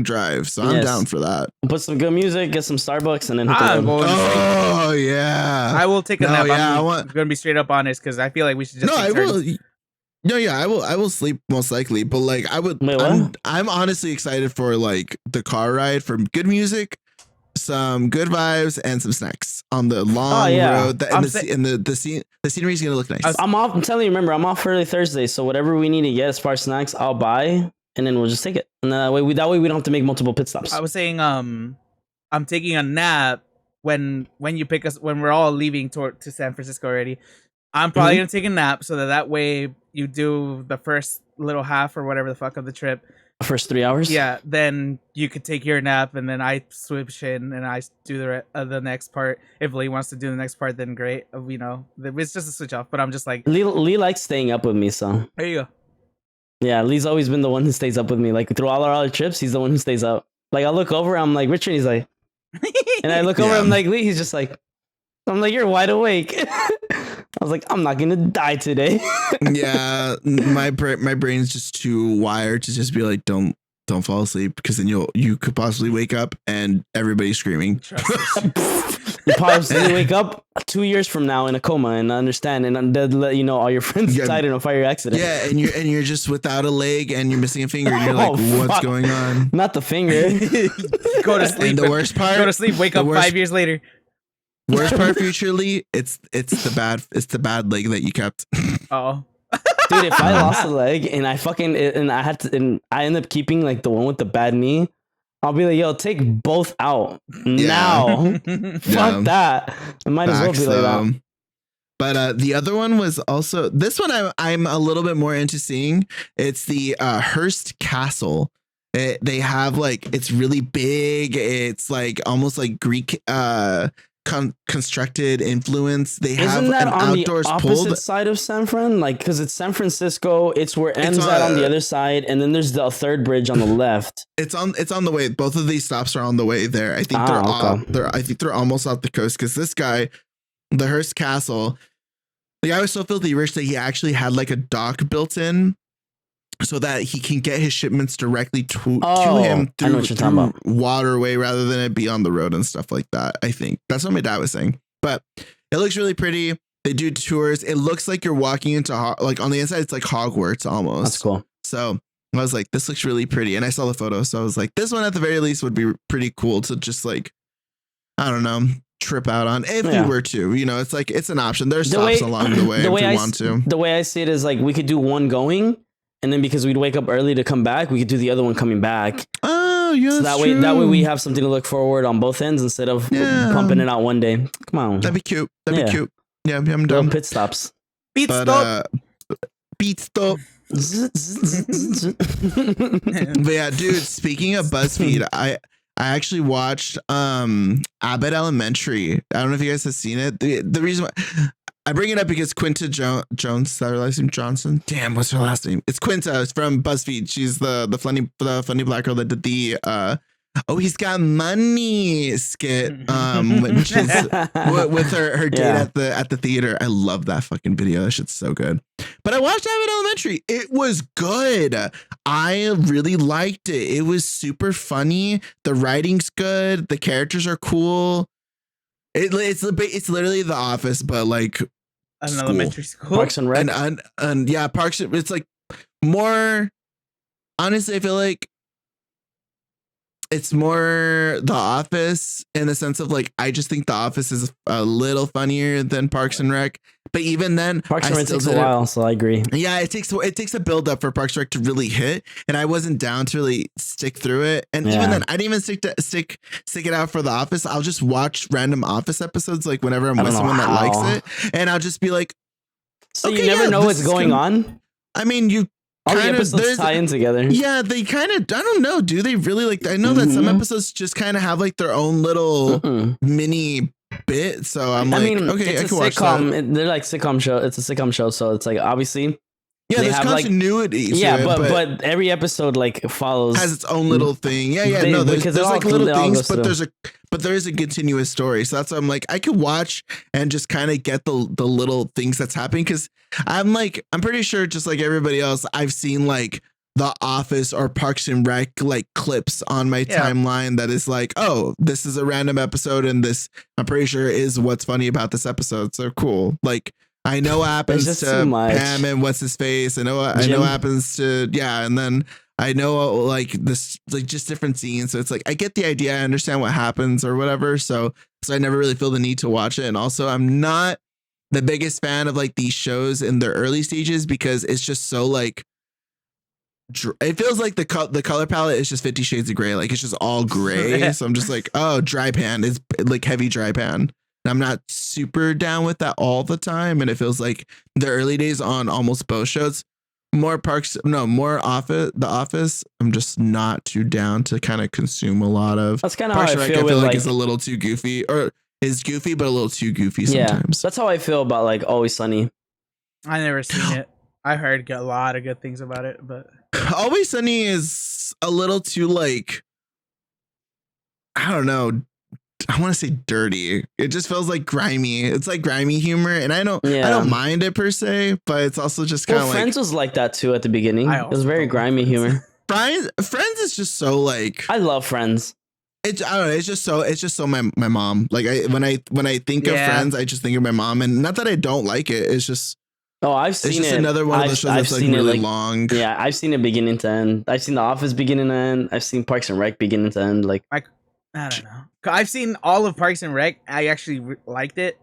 drive. So I'm Yes. down for that. Put some good music, get some Starbucks, and then hit Ah, the road. well, Oh yeah. I will take a No, nap. yeah, I I'm want- gonna be straight up honest because I feel like we should just. No, take I turns. will. No, yeah, I will sleep most likely. But like, I would. Wait, what? I'm honestly excited for like the car ride for good music, some good vibes, and some snacks on the long yeah. road. I'm And the scenery is gonna look nice. I'm off. I'm telling you, remember, I'm off early Thursday, so whatever we need to get as far as snacks, I'll buy, and then we'll just take it. And that way we don't have to make multiple pit stops. I was saying, I'm taking a nap when you pick us when we're all leaving to San Francisco already. I'm probably gonna take a nap so that way you do the first little half or whatever the fuck of the trip. First 3 hours. Yeah, then you could take your nap and then I switch in and I do the next part. If Lee wants to do the next part, then great. You know, it's just a switch off. But I'm just like, Lee likes staying up with me, so there you go. yeah, Lee's always been the one who stays up with me. Like through all our other trips, he's the one who stays up. Like I look over, I'm like Richard, he's like, and I look over, Yeah. I'm like Lee, he's just like, I'm like, you're wide awake. I was like, I'm not gonna die today. Yeah, my brain's just too wired to just be like, don't fall asleep, because then you could possibly wake up and everybody's screaming. Trust us. You possibly wake up 2 years from now in a coma and understand, and they'll let you know all your friends Yeah. died in a fire accident. Yeah, and you're just without a leg and you're missing a finger. And you're like, Oh, what's fuck. going on? Not the finger. Go to sleep. And the worst part, Go to sleep. Wake the up worst- 5 years later. worst part, futurely, it's the bad leg that you kept. Oh, Dude, if I lost a leg and I end up keeping like the one with the bad knee, I'll be like, yo, take both out now. Fuck that. It might as well Facts, be like that. though. But the other one was also this one. I'm a little bit more into seeing. It's the Hearst Castle. They have like, it's really big. It's like almost like Greek constructed influence. They have Isn't that an on the outdoors opposite pool. side of San Fran? Like, because it's San Francisco, it's where M's It's at on the on- other side, and then there's the third bridge on the left. It's on the way. Both of these stops are on the way there. I think okay. I think they're almost off the coast, because this guy, the Hearst Castle, the guy was so filthy rich that he actually had like a dock built in, so that he can get his shipments directly to him I know through, what you're talking about. waterway rather than it be on the road and stuff like that. I think that's what my dad was saying. But it looks really pretty. They do tours. It looks like you're walking into like on the inside, it's like Hogwarts almost. That's cool. So I was like, this looks really pretty. And I saw the photo. So I was like, this one at the very least would be pretty cool to just like, I don't know, trip out on if Yeah. you were to. You know, it's like, it's an option. There's The stops way- along the way if you want to. The way I see it is like we could do one going, and then because we'd wake up early to come back, we could do the other one coming back. Oh, yeah. So that way we have something to look forward on both ends instead of Yeah. pumping it out one day. Come on, That'd be cute. That'd Yeah. be cute. Yeah, I'm little done. pit stops. beat But stop. beat stop. But yeah, dude, speaking of BuzzFeed, I actually watched Abbott Elementary. I don't know if you guys have seen it. The reason why I bring it up because Quinta Jones, is that her last name? Johnson? Damn, what's her last name? It's Quinta. It's from BuzzFeed. She's the funny black girl that did the oh, he's got money skit which is with her date Yeah. at the theater. I love that fucking video. That shit's so good. But I watched Abbott Elementary. It was good. I really liked it. It was super funny. The writing's good. The characters are cool. It's literally The Office, but like An school. elementary school. Parks and Rec. and yeah, Parks. It's like more. Honestly, I feel like it's more The Office in the sense of like, I just think The Office is a little funnier than Parks and Rec. But even then, Parks and I Rec still takes a didn't- while, so I agree. Yeah, it takes a build up for Parks and Rec to really hit, and I wasn't down to really stick through it. And Yeah. even then, I didn't even stick it out for The Office. I'll just watch random Office episodes like whenever I'm I with don't know someone that how. likes it, and I'll just be like, So Okay, you never yeah, know this what's is going good. on. I mean, you All the kind of episodes there's tie in together. yeah, they kind of I don't know, do they really like? I know that some Mhm. episodes just kind of have like their own little Mm-mm. mini bit. So I'm I like, mean, okay, it's I a can watch that. sitcom. They're like sitcom show. It's a sitcom show, so it's like obviously Yeah, they there's have like continuity to yeah, it, but every episode like follows has its own little thing. Yeah, yeah. They- No, there's because it like all- little it all things, goes but through. there is a continuous story. So that's why I'm like, I could watch and just kind of get the little things that's happening. Cause I'm pretty sure just like everybody else, I've seen like The Office or Parks and Rec like clips on my Yeah. timeline that is like, oh, this is a random episode and this I'm pretty sure is what's funny about this episode. So cool. Like I know what happens just to too much. Pam and what's his face. I know Jim. what happens to and then I know like this like just different scenes. So it's like I get the idea, I understand what happens or whatever. So I never really feel the need to watch it. And also I'm not the biggest fan of like these shows in their early stages because it's just so like it feels like the color palette is just 50 Shades of Gray. Like it's just all gray. So I'm just like, oh, dry pan. It's like heavy dry pan. And I'm not super down with that all the time. And it feels like the early days on almost both shows, more The Office. I'm just not too down to kind of consume a lot of. That's kind of how Parks I and Rec, feel with like like it's a little too goofy, or is goofy but a little too goofy yeah. sometimes. That's how I feel about like Always Sunny. I never seen it. I heard a lot of good things about it, but Always Sunny is a little too like, I don't know. I want to say dirty. It just feels like grimy. It's like grimy humor, and I don't mind it per se, but it's also just kind of like Friends was like that too at the beginning. I It was also very don't like grimy Friends. humor. Friends is just so like I love Friends. I don't know. It's just so my mom. Like when I think of Yeah. Friends, I just think of my mom, and not that I don't like it. It's just Oh, I've seen it's just it. another one of those shows that's like really long. Yeah, I've seen it beginning to end. I've seen The Office beginning to end. I've seen Parks and Rec beginning to end. Like I don't know. I've seen all of Parks and Rec. I actually liked it.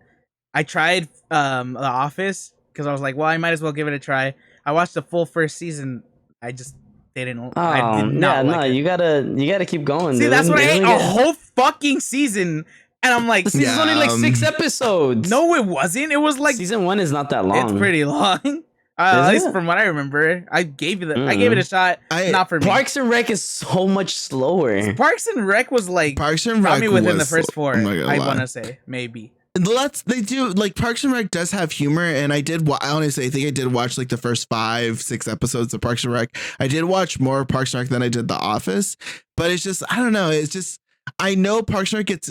I tried The Office because I was like, well, I might as well give it a try. I watched the full first season. I just didn't. I did not like it. you gotta keep going. See, dude. that's what I They hate. only A get- whole fucking season, and I'm like, Season's only like 6 episodes. no, it wasn't. It was like Season 1 is not that long. it's pretty long. At least it? from what I remember, I gave it a shot. Not for me. Parks and Rec is so much slower. Parks and Rec was like Parks and got Rec me within the was- first four. I'm not gonna I lie. want to say maybe. They do like Parks and Rec does have humor, and I did. Honestly, I think I did watch like the first 5-6 episodes of Parks and Rec. I did watch more Parks and Rec than I did The Office, but it's just I don't know. It's just I know Parks and Rec gets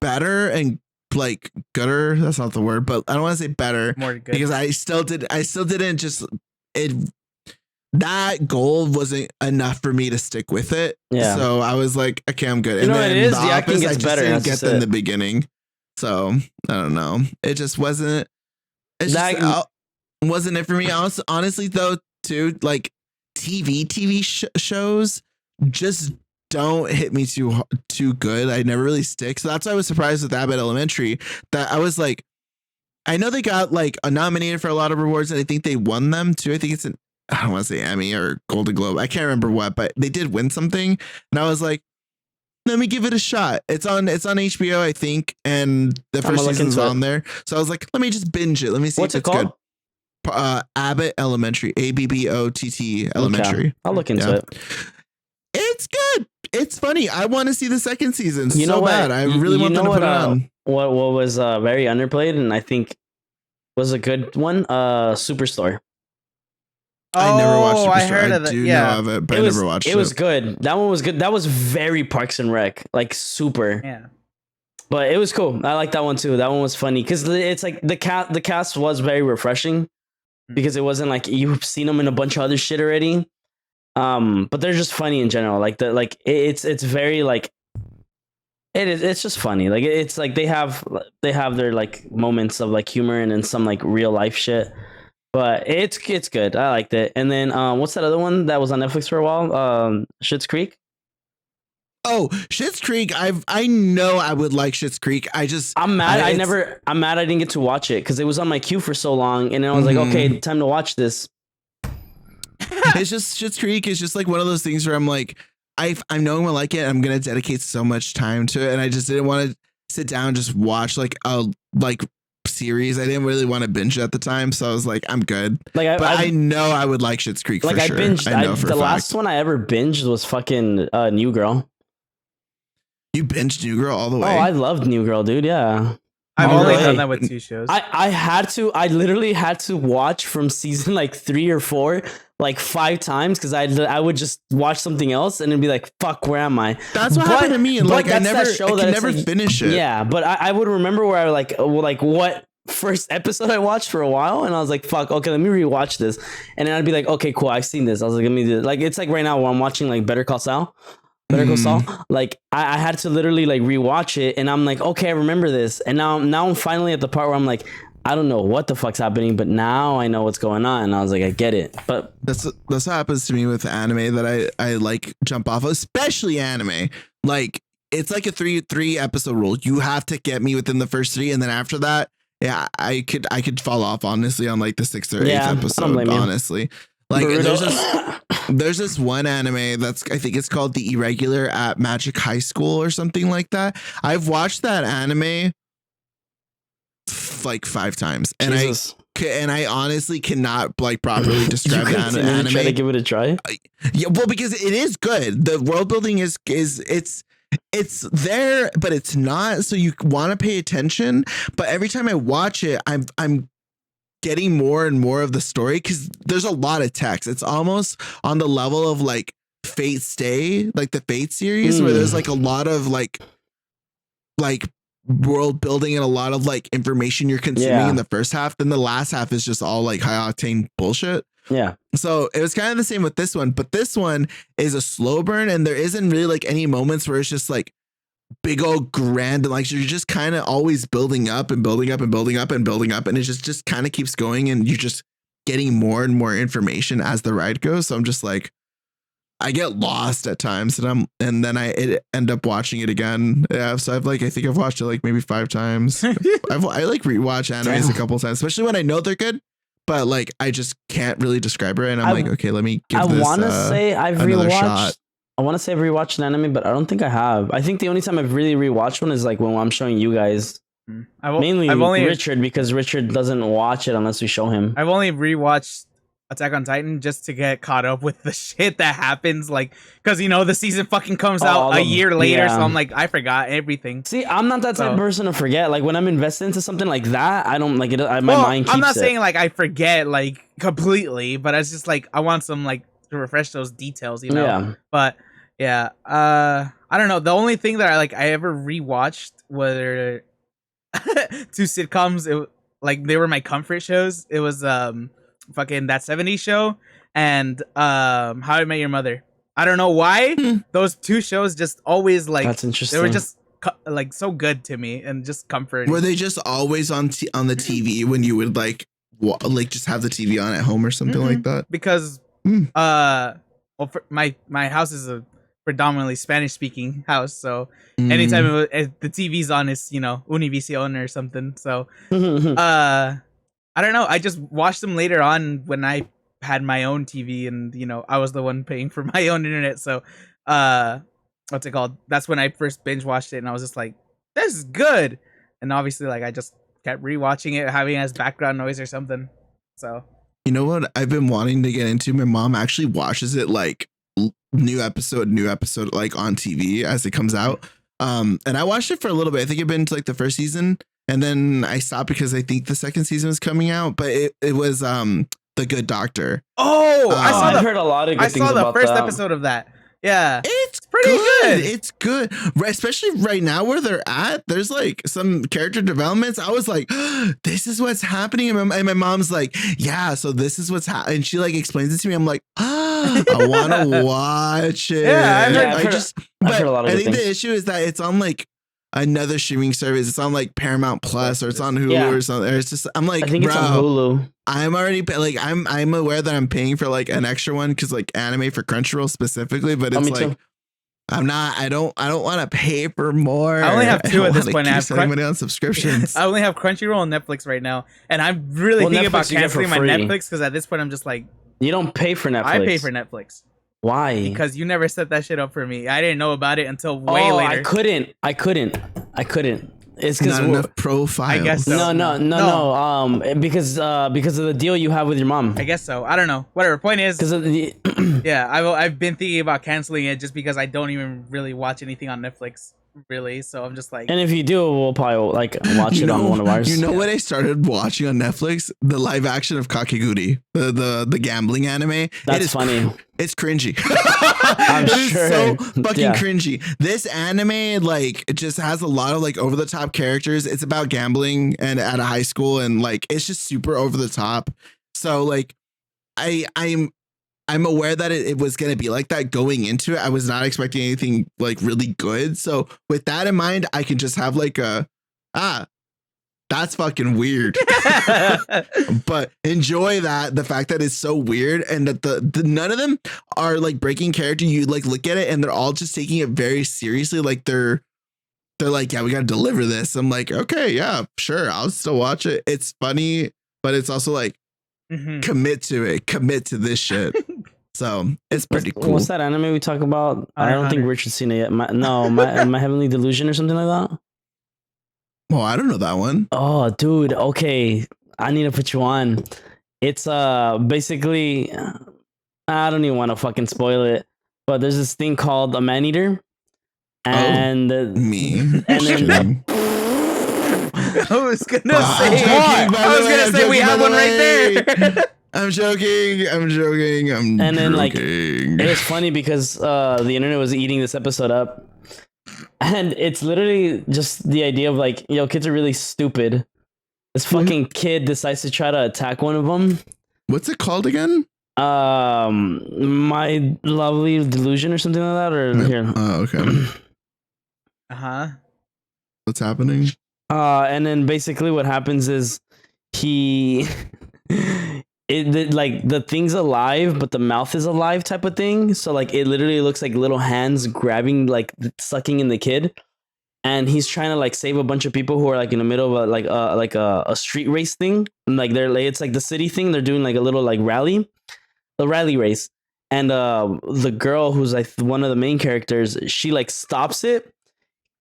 better and like gooder. That's not the word, but I don't want to say better More good. because I still didn't just it. That goal wasn't enough for me to stick with it. Yeah. So I was like, okay, I'm good. You know what it is? The The acting Office, gets I just better, didn't that's get just that in it. the beginning. So I don't know. It just wasn't. It's That- just wasn't it for me. Honestly, though, too, like TV shows just don't hit me too good. I never really stick. So that's why I was surprised with Abbott Elementary. That I was like, I know they got like nominated for a lot of awards, and I think they won them too. I think it's I don't want to say Emmy or Golden Globe. I can't remember what, but they did win something, and I was like, let me give it a shot. It's on HBO, I think, and the gonna first look season's into it. on there. So I was like, let me just binge it. Let me see What's if it it's called? good. Abbott Elementary, ABBOTT Elementary. Okay. I'll look into Yeah. it. It's good. It's funny. I want to see the second season You know so what? bad. I You- really you want them know to put it what, on. What was very underplayed and I think was a good one? Superstore. I never watched Superstore. I heard of I that. do Yeah. know of it, but I never watched it. It was good. That one was good. That was very Parks and Rec, like super. Yeah. But it was cool. I like that one too. That one was funny because it's like the cast was very refreshing because it wasn't like you've seen them in a bunch of other shit already. But they're just funny in general. Like it's very like it's just funny. Like it's like they have their like moments of like humor and then some like real life shit. But it's good. I liked it. And then what's that other one that was on Netflix for a while? Schitt's Creek. Oh, Schitt's Creek. I know I would like Schitt's Creek. I'm mad. I'm mad I didn't get to watch it because it was on my queue for so long, and then I was like, okay, time to watch this. It's just Schitt's Creek is just like one of those things where I'm like, I know I'm gonna like it. I'm gonna dedicate so much time to it, and I just didn't want to sit down and just watch like a series. I didn't really want to binge it at the time, so I was like, I'm good. Like I know I would like Schitt's Creek like for I sure. binged. I know for the a fact. last one I ever binged was fucking New Girl. You binged New Girl all the Oh, way. I loved New Girl, dude. Yeah. I've All the only way. done that with 2 shows. I literally had to watch from season like 3 or 4 like 5 times because I would just watch something else and it'd be like, fuck, where am I? That's what But- happened to me. And but like I that's that never, show I that can it's never like- finish it. Yeah, but I would remember where I like what first episode I watched for a while and I was like, fuck, okay, let me rewatch this. And then I'd be like, okay, cool, I've seen this. I was like, let me do it. Like it's like right now where I'm watching like Better Call Saul. Like I had to literally like rewatch it and I'm like, okay, I remember this. And now I'm finally at the part where I'm like, I don't know what the fuck's happening, but now I know what's going on. And I was like, I get it. But That's what happens to me with anime that I like jump off of, especially anime. Like it's like a three episode rule. You have to get me within the first 3, and then after that, yeah, I could fall off honestly on like the 6th or 8th Yeah, I don't episode. blame you. Honestly, like Naruto. there's this one anime that's I think it's called The Irregular at Magic High School or something like that. I've watched that anime like 5 times, and Jesus. I honestly cannot like properly describe You the couldn't even try to anime. give it a try. Yeah, well, because it is good. The world building is it's there, but it's not. So you want to pay attention. But every time I watch it, I'm getting more and more of the story because there's a lot of text. It's almost on the level of like Fate Stay, like the Fate series, where there's like a lot of like world building and a lot of like information you're consuming in the first half. Then the last half is just all like high octane bullshit. Yeah. So it was kind of the same with this one, but this one is a slow burn and there isn't really like any moments where it's just like big old grand and like you're just kind of always building up and building up and building up and building up and it just kind of keeps going and you're just getting more and more information as the ride goes. So I'm just like, I get lost at times and then I end up watching it again. Yeah, so I think I've watched it like maybe 5 times. I like rewatch animes a couple times, especially when I know they're good. But like I just can't really describe it, and I'm like, okay, let me give I this. want to say I've another rewatched. shot. I want to say I've rewatched an anime, but I don't think I have. I think the only time I've really rewatched one is like when I'm showing you guys. Mainly Richard, because Richard doesn't watch it unless we show him. I've only rewatched Attack on Titan just to get caught up with the shit that happens, like, because you know the season fucking comes out a year later, so I'm like, I forgot everything. See, I'm not that type of person to forget. Like when I'm invested into something like that, I don't like it. My mind keeps I'm not it. saying like I forget like completely, but it's just like I want some like to refresh those details, you know. Yeah. But yeah, I don't know. The only thing that I ever rewatched were 2 sitcoms. Like they were my comfort shows. It was fucking That 70s Show and How I Met Your Mother. I don't know why those 2 shows just always like That's interesting. they were just like so good to me and just comforting. Were they just always on the TV when you would like just have the TV on at home or something like that? Because well, my house is a predominantly Spanish speaking house, so anytime the TV's on, it's Univision or something. So I don't know. I just watched them later on when I had my own TV and, I was the one paying for my own internet. So, what's it called? That's when I first binge watched it and I was just like, this is good. And obviously, like, I just kept rewatching it, having it as background noise or something. So, you know what I've been wanting to get into? My mom actually watches it like new episode, like on TV as it comes out. And I watched it for a little bit. I think I've been to like the first season. And then I stopped because I think the second season was coming out, but it was The Good Doctor. Oh, I've heard a lot of good things about that. I saw the first episode of that. Yeah, it's pretty good. It's good, especially right now where they're at. There's like some character developments. I was like, this is what's happening, and my mom's like, yeah, so this is what's happening. And she like explains it to me. I'm like, I want to watch it. Yeah, I've heard a lot of I good think things. the issue is that it's on like another streaming service. It's on like Paramount Plus or it's on Hulu or something. Or it's just I'm like, I think it's on Hulu. I'm already like I'm aware that I'm paying for like an extra one because like anime for Crunchyroll specifically, but it's like I don't want to pay for more. I only have 2 at this point. I have money on subscriptions. I only have Crunchyroll and Netflix right now, and I'm really thinking about canceling my Netflix because at this point I'm just like, you don't pay for Netflix. I pay for Netflix. Why? Because you never set that shit up for me. I didn't know about it until way later. I couldn't. It's because Not enough profiles. I guess so. No. Because of the deal you have with your mom. I guess so. I don't know. Whatever. Point is, Because of the yeah, I've been thinking about canceling it just because I don't even really watch anything on Netflix, really. So I'm just like, and if you do, we'll probably like watch it on one of ours. You know what I started watching on Netflix? The live action of Kakegurui, the gambling anime. That's funny. It's cringy. I'm It is sure. so fucking Yeah. cringy. This anime, like, it just has a lot of like over the top characters. It's about gambling and at a high school, and like it's just super over the top. So like, I'm aware that it was gonna be like that going into it. I was not expecting anything like really good. So with that in mind, I can just have like that's fucking weird. But enjoy the fact that it's so weird and that the none of them are like breaking character. You like look at it and they're all just taking it very seriously. Like they're like, yeah, we gotta deliver this. I'm like, okay, yeah, sure, I'll still watch it. It's funny, but it's also like commit to this shit. So it's pretty cool. What's that anime we talk about? I don't think Richard's seen it yet. My Heavenly Delusion or something like that. Oh, I don't know that one. Oh, dude. Okay, I need to put you on. It's basically, I don't even want to fucking spoil it, but there's this thing called a man eater, and Me. and then I was gonna say we have one right there. I'm joking. and then like it was funny because the internet was eating this episode up, and it's literally just the idea of like, kids are really stupid. This fucking kid decides to try to attack one of them. What's it called again? My Lovely Delusion or something like that. Or here. Oh, okay. What's happening? And then basically what happens is like the thing's alive, but the mouth is alive type of thing. So like it literally looks like little hands grabbing, like sucking in the kid, and he's trying to like save a bunch of people who are like in the middle of a street race thing. And like it's like the city thing. They're doing like a little like rally race, and the girl who's like one of the main characters, she like stops it,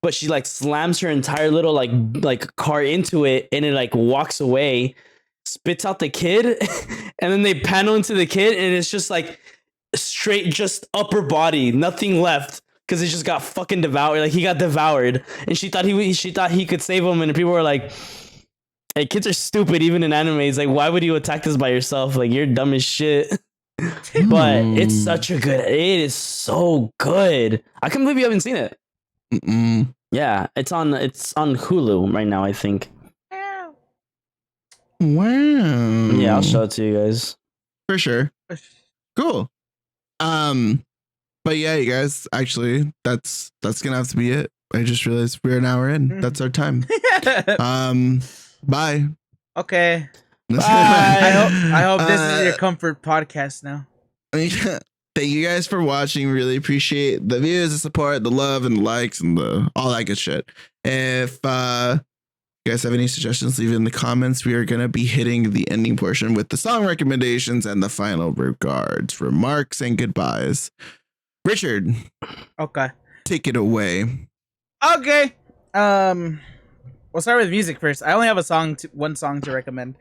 but she like slams her entire little like car into it, and it like walks away, spits out the kid, and then they panel into the kid, and it's just like straight just upper body, nothing left, because it just got fucking devoured. Like he got devoured, and she thought he could save him, and people were like, "Hey, kids are stupid, even in animes. Like, why would you attack this by yourself? Like, you're dumb as shit." But it's such a good. It is so good. I can't believe you haven't seen it. Mm-mm. Yeah, it's on Hulu right now, I think. Wow. Yeah, I'll show it to you guys. For sure. Cool. But yeah, you guys, actually, that's gonna have to be it. I just realized we're an hour in. That's our time. Bye. Okay. Bye. I hope this is your comfort podcast now. Thank you guys for watching. Really appreciate the views, the support, the love, and the likes, and all that good shit. If you guys have any suggestions, leave it in the comments. We are going to be hitting the ending portion with the song recommendations and the final regards, remarks, and goodbyes. Richard. Okay. Take it away. Okay. We'll start with music first. I only have one song to recommend.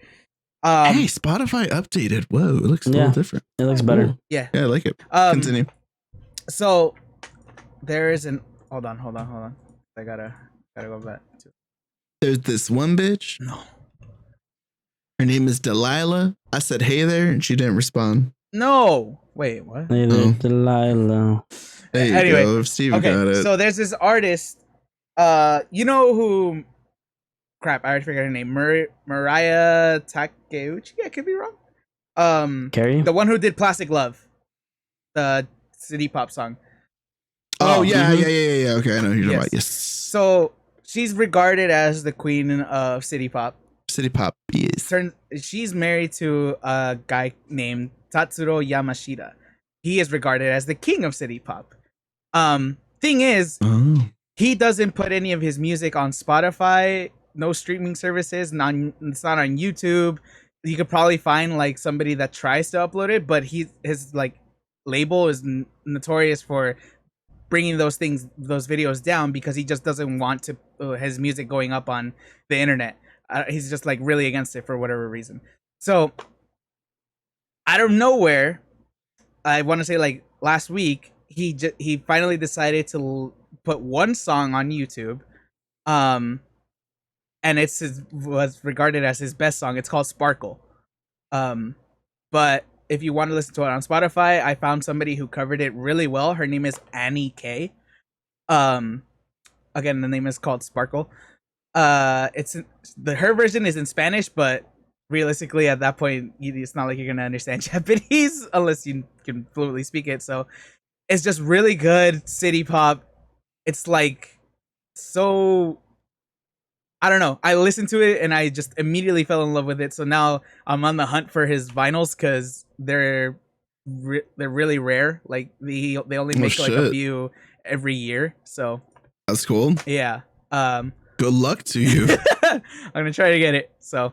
Hey, Spotify updated. Whoa, it looks a little different. It looks better. Yeah. Yeah, I like it. Continue. So there is an hold on. I gotta go back to There's this one bitch. No. Her name is Delilah. I said, hey there, and she didn't respond. No. Wait, what? Delilah. There you Anyway, go. Steve got it. So there's this artist. You know who? Crap, I already forgot her name. Mariah Takeuchi. I could be wrong. Carrie? The one who did Plastic Love, the city pop song. Oh yeah. Okay, I know who you're talking about. Yes. So she's regarded as the queen of city pop. City pop. Yes. She's married to a guy named Tatsuro Yamashita. He is regarded as the king of city pop. Thing is, he doesn't put any of his music on Spotify. No streaming services. It's not on YouTube. You could probably find like somebody that tries to upload it, but his like label is notorious for bringing those videos down because he just doesn't want to his music going up on the internet. He's just like really against it for whatever reason. So out of nowhere, I want to say like last week, he finally decided to put one song on YouTube, and was regarded as his best song. It's called Sparkle. But if you want to listen to it on Spotify, I found somebody who covered it really well. Her name is Annie K. Again, the name is called Sparkle. Her version is in Spanish, but realistically, at that point, it's not like you're gonna understand Japanese unless you can fluently speak it. So it's just really good city pop. It's like so. I don't know. I listened to it and I just immediately fell in love with it. So now I'm on the hunt for his vinyls because they're really rare. Like they only make like a few every year. So that's cool. Yeah. Good luck to you. I'm gonna try to get it. So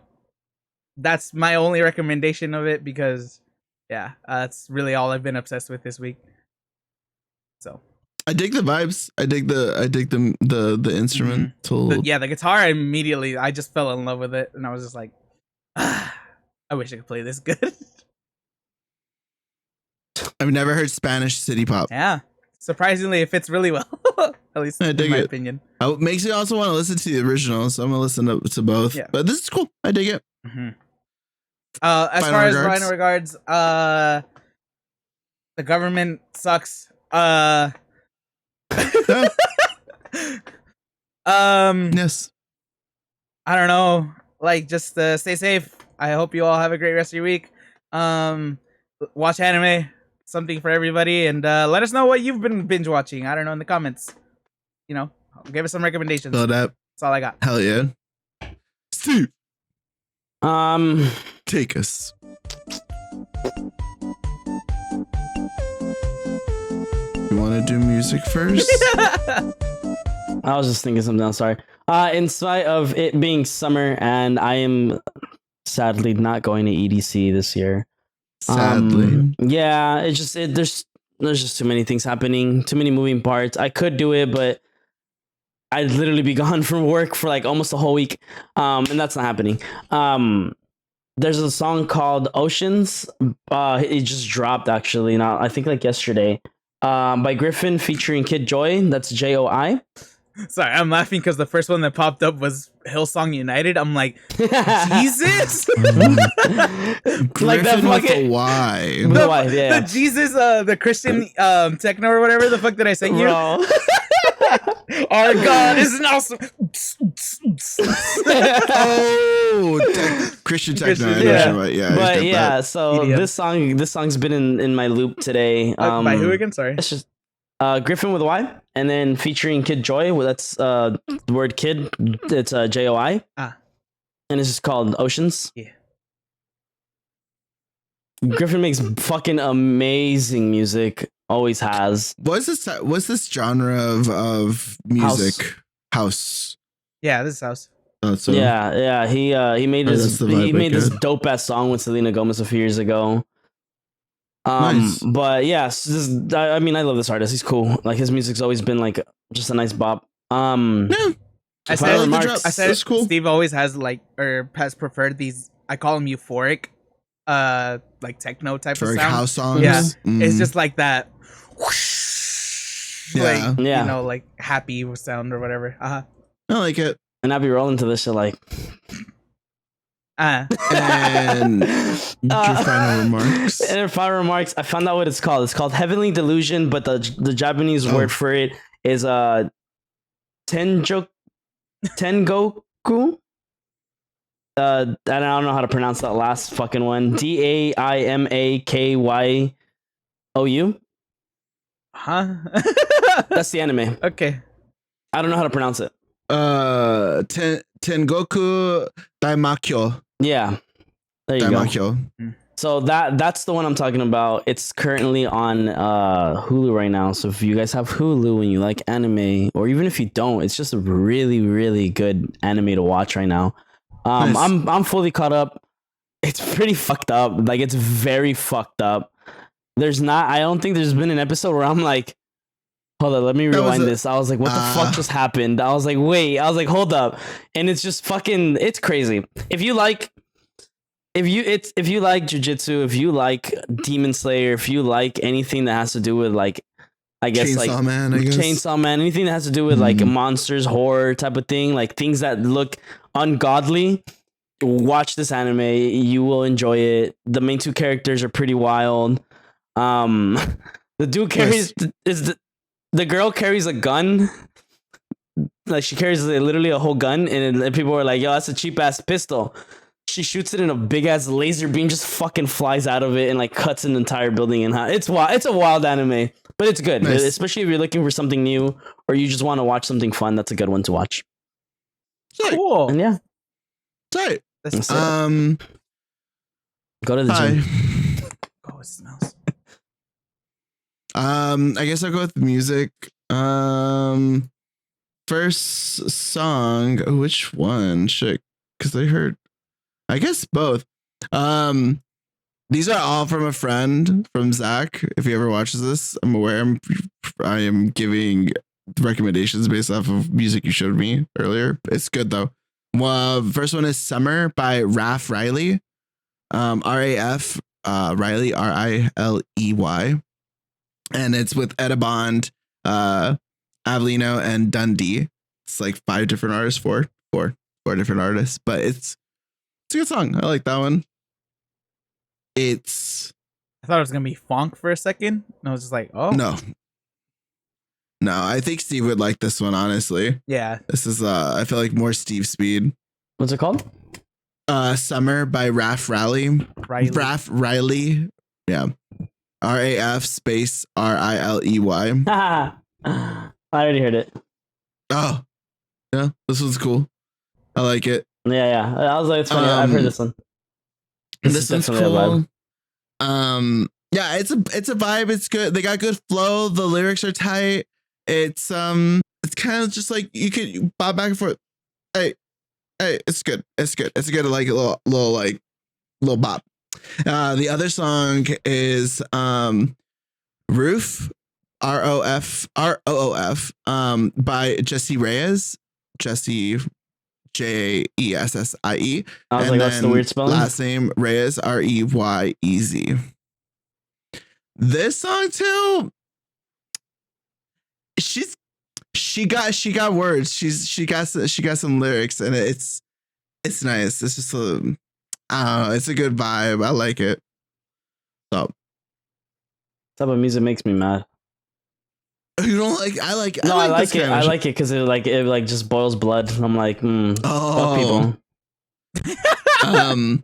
that's my only recommendation of it because yeah, that's really all I've been obsessed with this week. So I dig the vibes. I dig the instrumental. The guitar I just fell in love with it, and I was just like, I wish I could play this good. I've never heard Spanish city pop. Yeah, surprisingly, it fits really well. At least in my opinion. It makes me also want to listen to the original, so I'm gonna listen to both. Yeah. But this is cool. I dig it. Mm-hmm. As far as final regards, the government sucks. Yes. I don't know. Like, just stay safe. I hope you all have a great rest of your week. Watch anime, something for everybody, and let us know what you've been binge watching. I don't know, in the comments. You know, give us some recommendations. That's all I got. Hell yeah, Steve. Take us. You want to do music first? I was just thinking something else. Sorry. In spite of it being summer, and I am sadly not going to EDC this year. Sadly. Yeah, there's just too many things happening, too many moving parts. I could do it, but I'd literally be gone from work for like almost a whole week, and that's not happening. There's a song called Oceans. It just dropped actually. Now I think like yesterday. By Griffin featuring Kid Joy. That's Joi. Sorry, I'm laughing because the first one that popped up was Hillsong United. I'm like, Jesus, like that fucking Y. The Jesus, the Christian techno or whatever the fuck did I say here? Our God is an awesome. Christian techno. Yeah. But yeah, so EDM. This song's been in my loop today. By who again? Sorry. It's just Griffin with Y, and then featuring Kid Joy. Well, that's the word kid. It's Joi. And it's just called Oceans. Yeah. Griffin makes fucking amazing music. Always has. What's this genre of music? House. Yeah, this is house. So. Yeah. He made this dope ass song with Selena Gomez a few years ago. Nice. But yeah, I mean, I love this artist. He's cool. Like his music's always been like just a nice bop. Yeah. I said it's cool. Steve always has has preferred these. I call them euphoric, like techno type of sound. House songs. Yeah, it's just like that. Whoosh, yeah. You know, like happy sound or whatever. I like it. And I'll be rolling to this shit like. And your final remarks. And final remarks. I found out what it's called. It's called Heavenly Delusion, but the Japanese word for it is Tengoku. I don't know how to pronounce that last fucking one. DAIMAKYOU. Huh? That's the anime. Okay. I don't know how to pronounce it. Tengoku Daimakyo. Yeah. There you go. So that's the one I'm talking about. It's currently on Hulu right now. So if you guys have Hulu and you like anime, or even if you don't, it's just a really, really good anime to watch right now. Nice. I'm fully caught up. It's pretty fucked up. Like it's very fucked up. I don't think there's been an episode where I'm like, Hold on, let me That was rewind a- this. I was like, what the fuck just happened? I was like, wait. I was like, hold up. And it's just fucking, it's crazy. If you like jujitsu, if you like Demon Slayer, if you like anything that has to do with like, I guess Chainsaw Man, I guess. Chainsaw Man, anything that has to do with like monsters, horror type of thing, like things that look ungodly, watch this anime. You will enjoy it. The main two characters are pretty wild. The dude carries the girl carries a gun. Like she carries literally a whole gun, and people were like, "Yo, that's a cheap ass pistol." She shoots it, and a big ass laser beam just fucking flies out of it and like cuts an entire building in half. It's wild. It's a wild anime, but it's good, Nice. especially if you're looking for something new or you just want to watch something fun. That's a good one to watch. Sick. Cool. And yeah, Tight. That's it. Go to the Hi. gym. Oh, it smells. I guess I'll go with music. First song, which one? Shit, because I heard, I guess both. These are all from a friend, from Zach. If he ever watches this, I'm aware I am giving recommendations based off of music you showed me earlier. It's good though. Well, first one is Summer by Raf Riley. RAF Riley, RILEY. And it's with Edabond, Avellino, and Dundee. It's like 5 different artists, four different artists, but it's a good song. I like that one. I thought it was gonna be funk for a second. And I was just like, oh No, I think Steve would like this one, honestly. yeah. This is I feel like more Steve speed. What's it called? Summer by Raf Riley. Riley. Raf Riley. Yeah. RAF space RILEY. I already heard it. Oh, yeah. This one's cool. I like it. Yeah. I was like, it's funny. I've heard this one. This is one's definitely a cool. vibe. Yeah, it's a vibe. It's good. They got good flow. The lyrics are tight. It's kind of just like you could bob back and forth. Hey, it's good. It's good. It's a good like little bop. The other song is Roof, ROOF, by Jesse Reyes. Jesse JESSIE. I was like, that's the weird spelling. Last name Reyes, REYEZ. This song too. She got words. She got some lyrics, and it's nice. It's just I don't know. It's a good vibe. I like it. So Type of music makes me mad. you don't like? I like. No, I like this it. kind of I shit. like it because it just boils blood. I'm like, fuck Oh. people.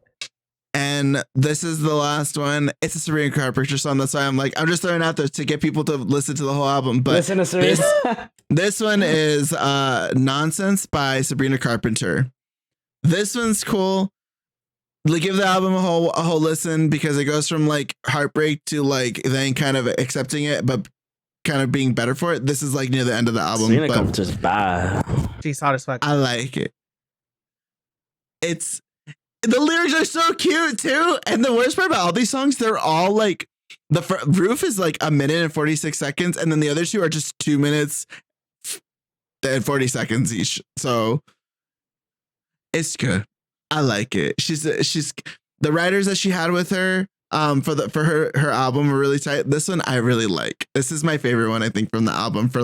And this is the last one. It's a Sabrina Carpenter song. That's why I'm just throwing it out there to get people to listen to the whole album. But Listen to Serena. this one is Nonsense by Sabrina Carpenter. This one's cool. Like, give the album a whole listen, because it goes from like heartbreak to like then kind of accepting it, but kind of being better for it. This is like near the end of the album. Serena but Carpenter's bad. She's hot as fuck. I like it. The lyrics are so cute too, and the worst part about all these songs, they're all like Roof is like 1 minute and 46 seconds, and then the other two are just 2 minutes and 40 seconds each. So it's good. I like it. She's the writers that she had with her for her album were really tight. This one I really like. This is my favorite one, I think, from the album for a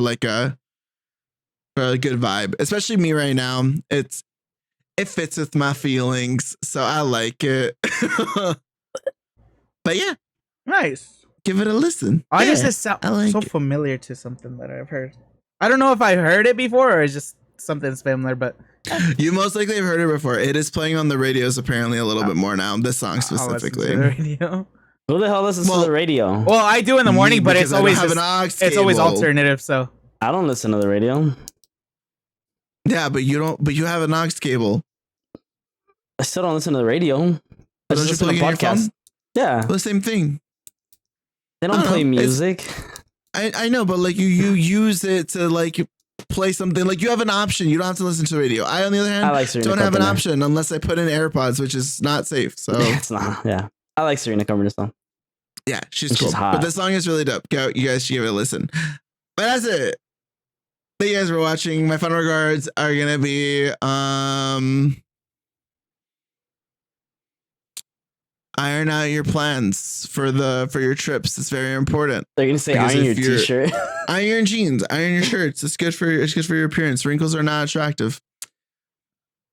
good vibe, especially me right now. It fits with my feelings, so I like it. But yeah, Nice. give it a listen. I Yeah, just sound I like so it. familiar to something that I've heard. I don't know if I heard it before or it's just something familiar, but You most likely have heard it before. It is playing on the radios apparently a little bit more now. This song I'll listen to specifically. the radio. Who the hell listens to the radio? Well, I do in the morning, but it's Because I don't always have an just, aux it's always cable. alternative. So I don't listen to the radio. Yeah, but you don't. But you have an aux cable. I still don't listen to the radio. I Don't just you listen to plug in your podcasts. phone? Yeah, Well, the same thing. they I don't don't play know. It's- music. I know, but like you use it to like play something. Like you have an option. You don't have to listen to the radio. I, on the other hand, I like Serena don't have an Carpenter. option unless I put in AirPods, which is not safe. So It's not. Yeah, I like Serena Carpenter song. yeah, she's And cool. she's hot. But this song is really dope. You guys should give it a listen. But that's it. Thank you guys for watching. My final regards are gonna be iron out your plans for your trips. It's very important. They're gonna say Because iron your if you're- t-shirt. Iron your jeans, iron your shirts. It's good for your appearance. Wrinkles are not attractive.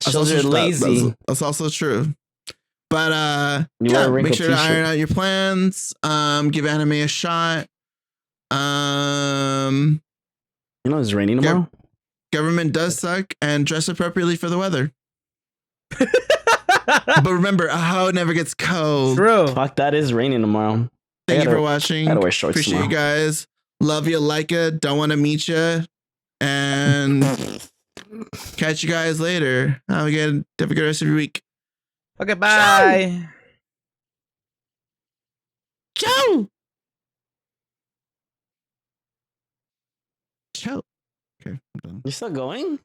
Shows you're lazy. That's also true. But You wear a make wrinkled sure to t-shirt. iron out your plans. Give anime a shot. You know it's raining tomorrow. Government does suck, and dress appropriately for the weather. But remember, a hoe never gets cold. True. Fuck, that is raining tomorrow. Thank you gotta- for watching. gotta wear shorts Appreciate you tomorrow. guys. Love you, like ya. Don't want to meet you. And catch you guys later. Have a good rest of your week. Okay, bye. Ciao. Ciao. Okay, I'm done. You're still going?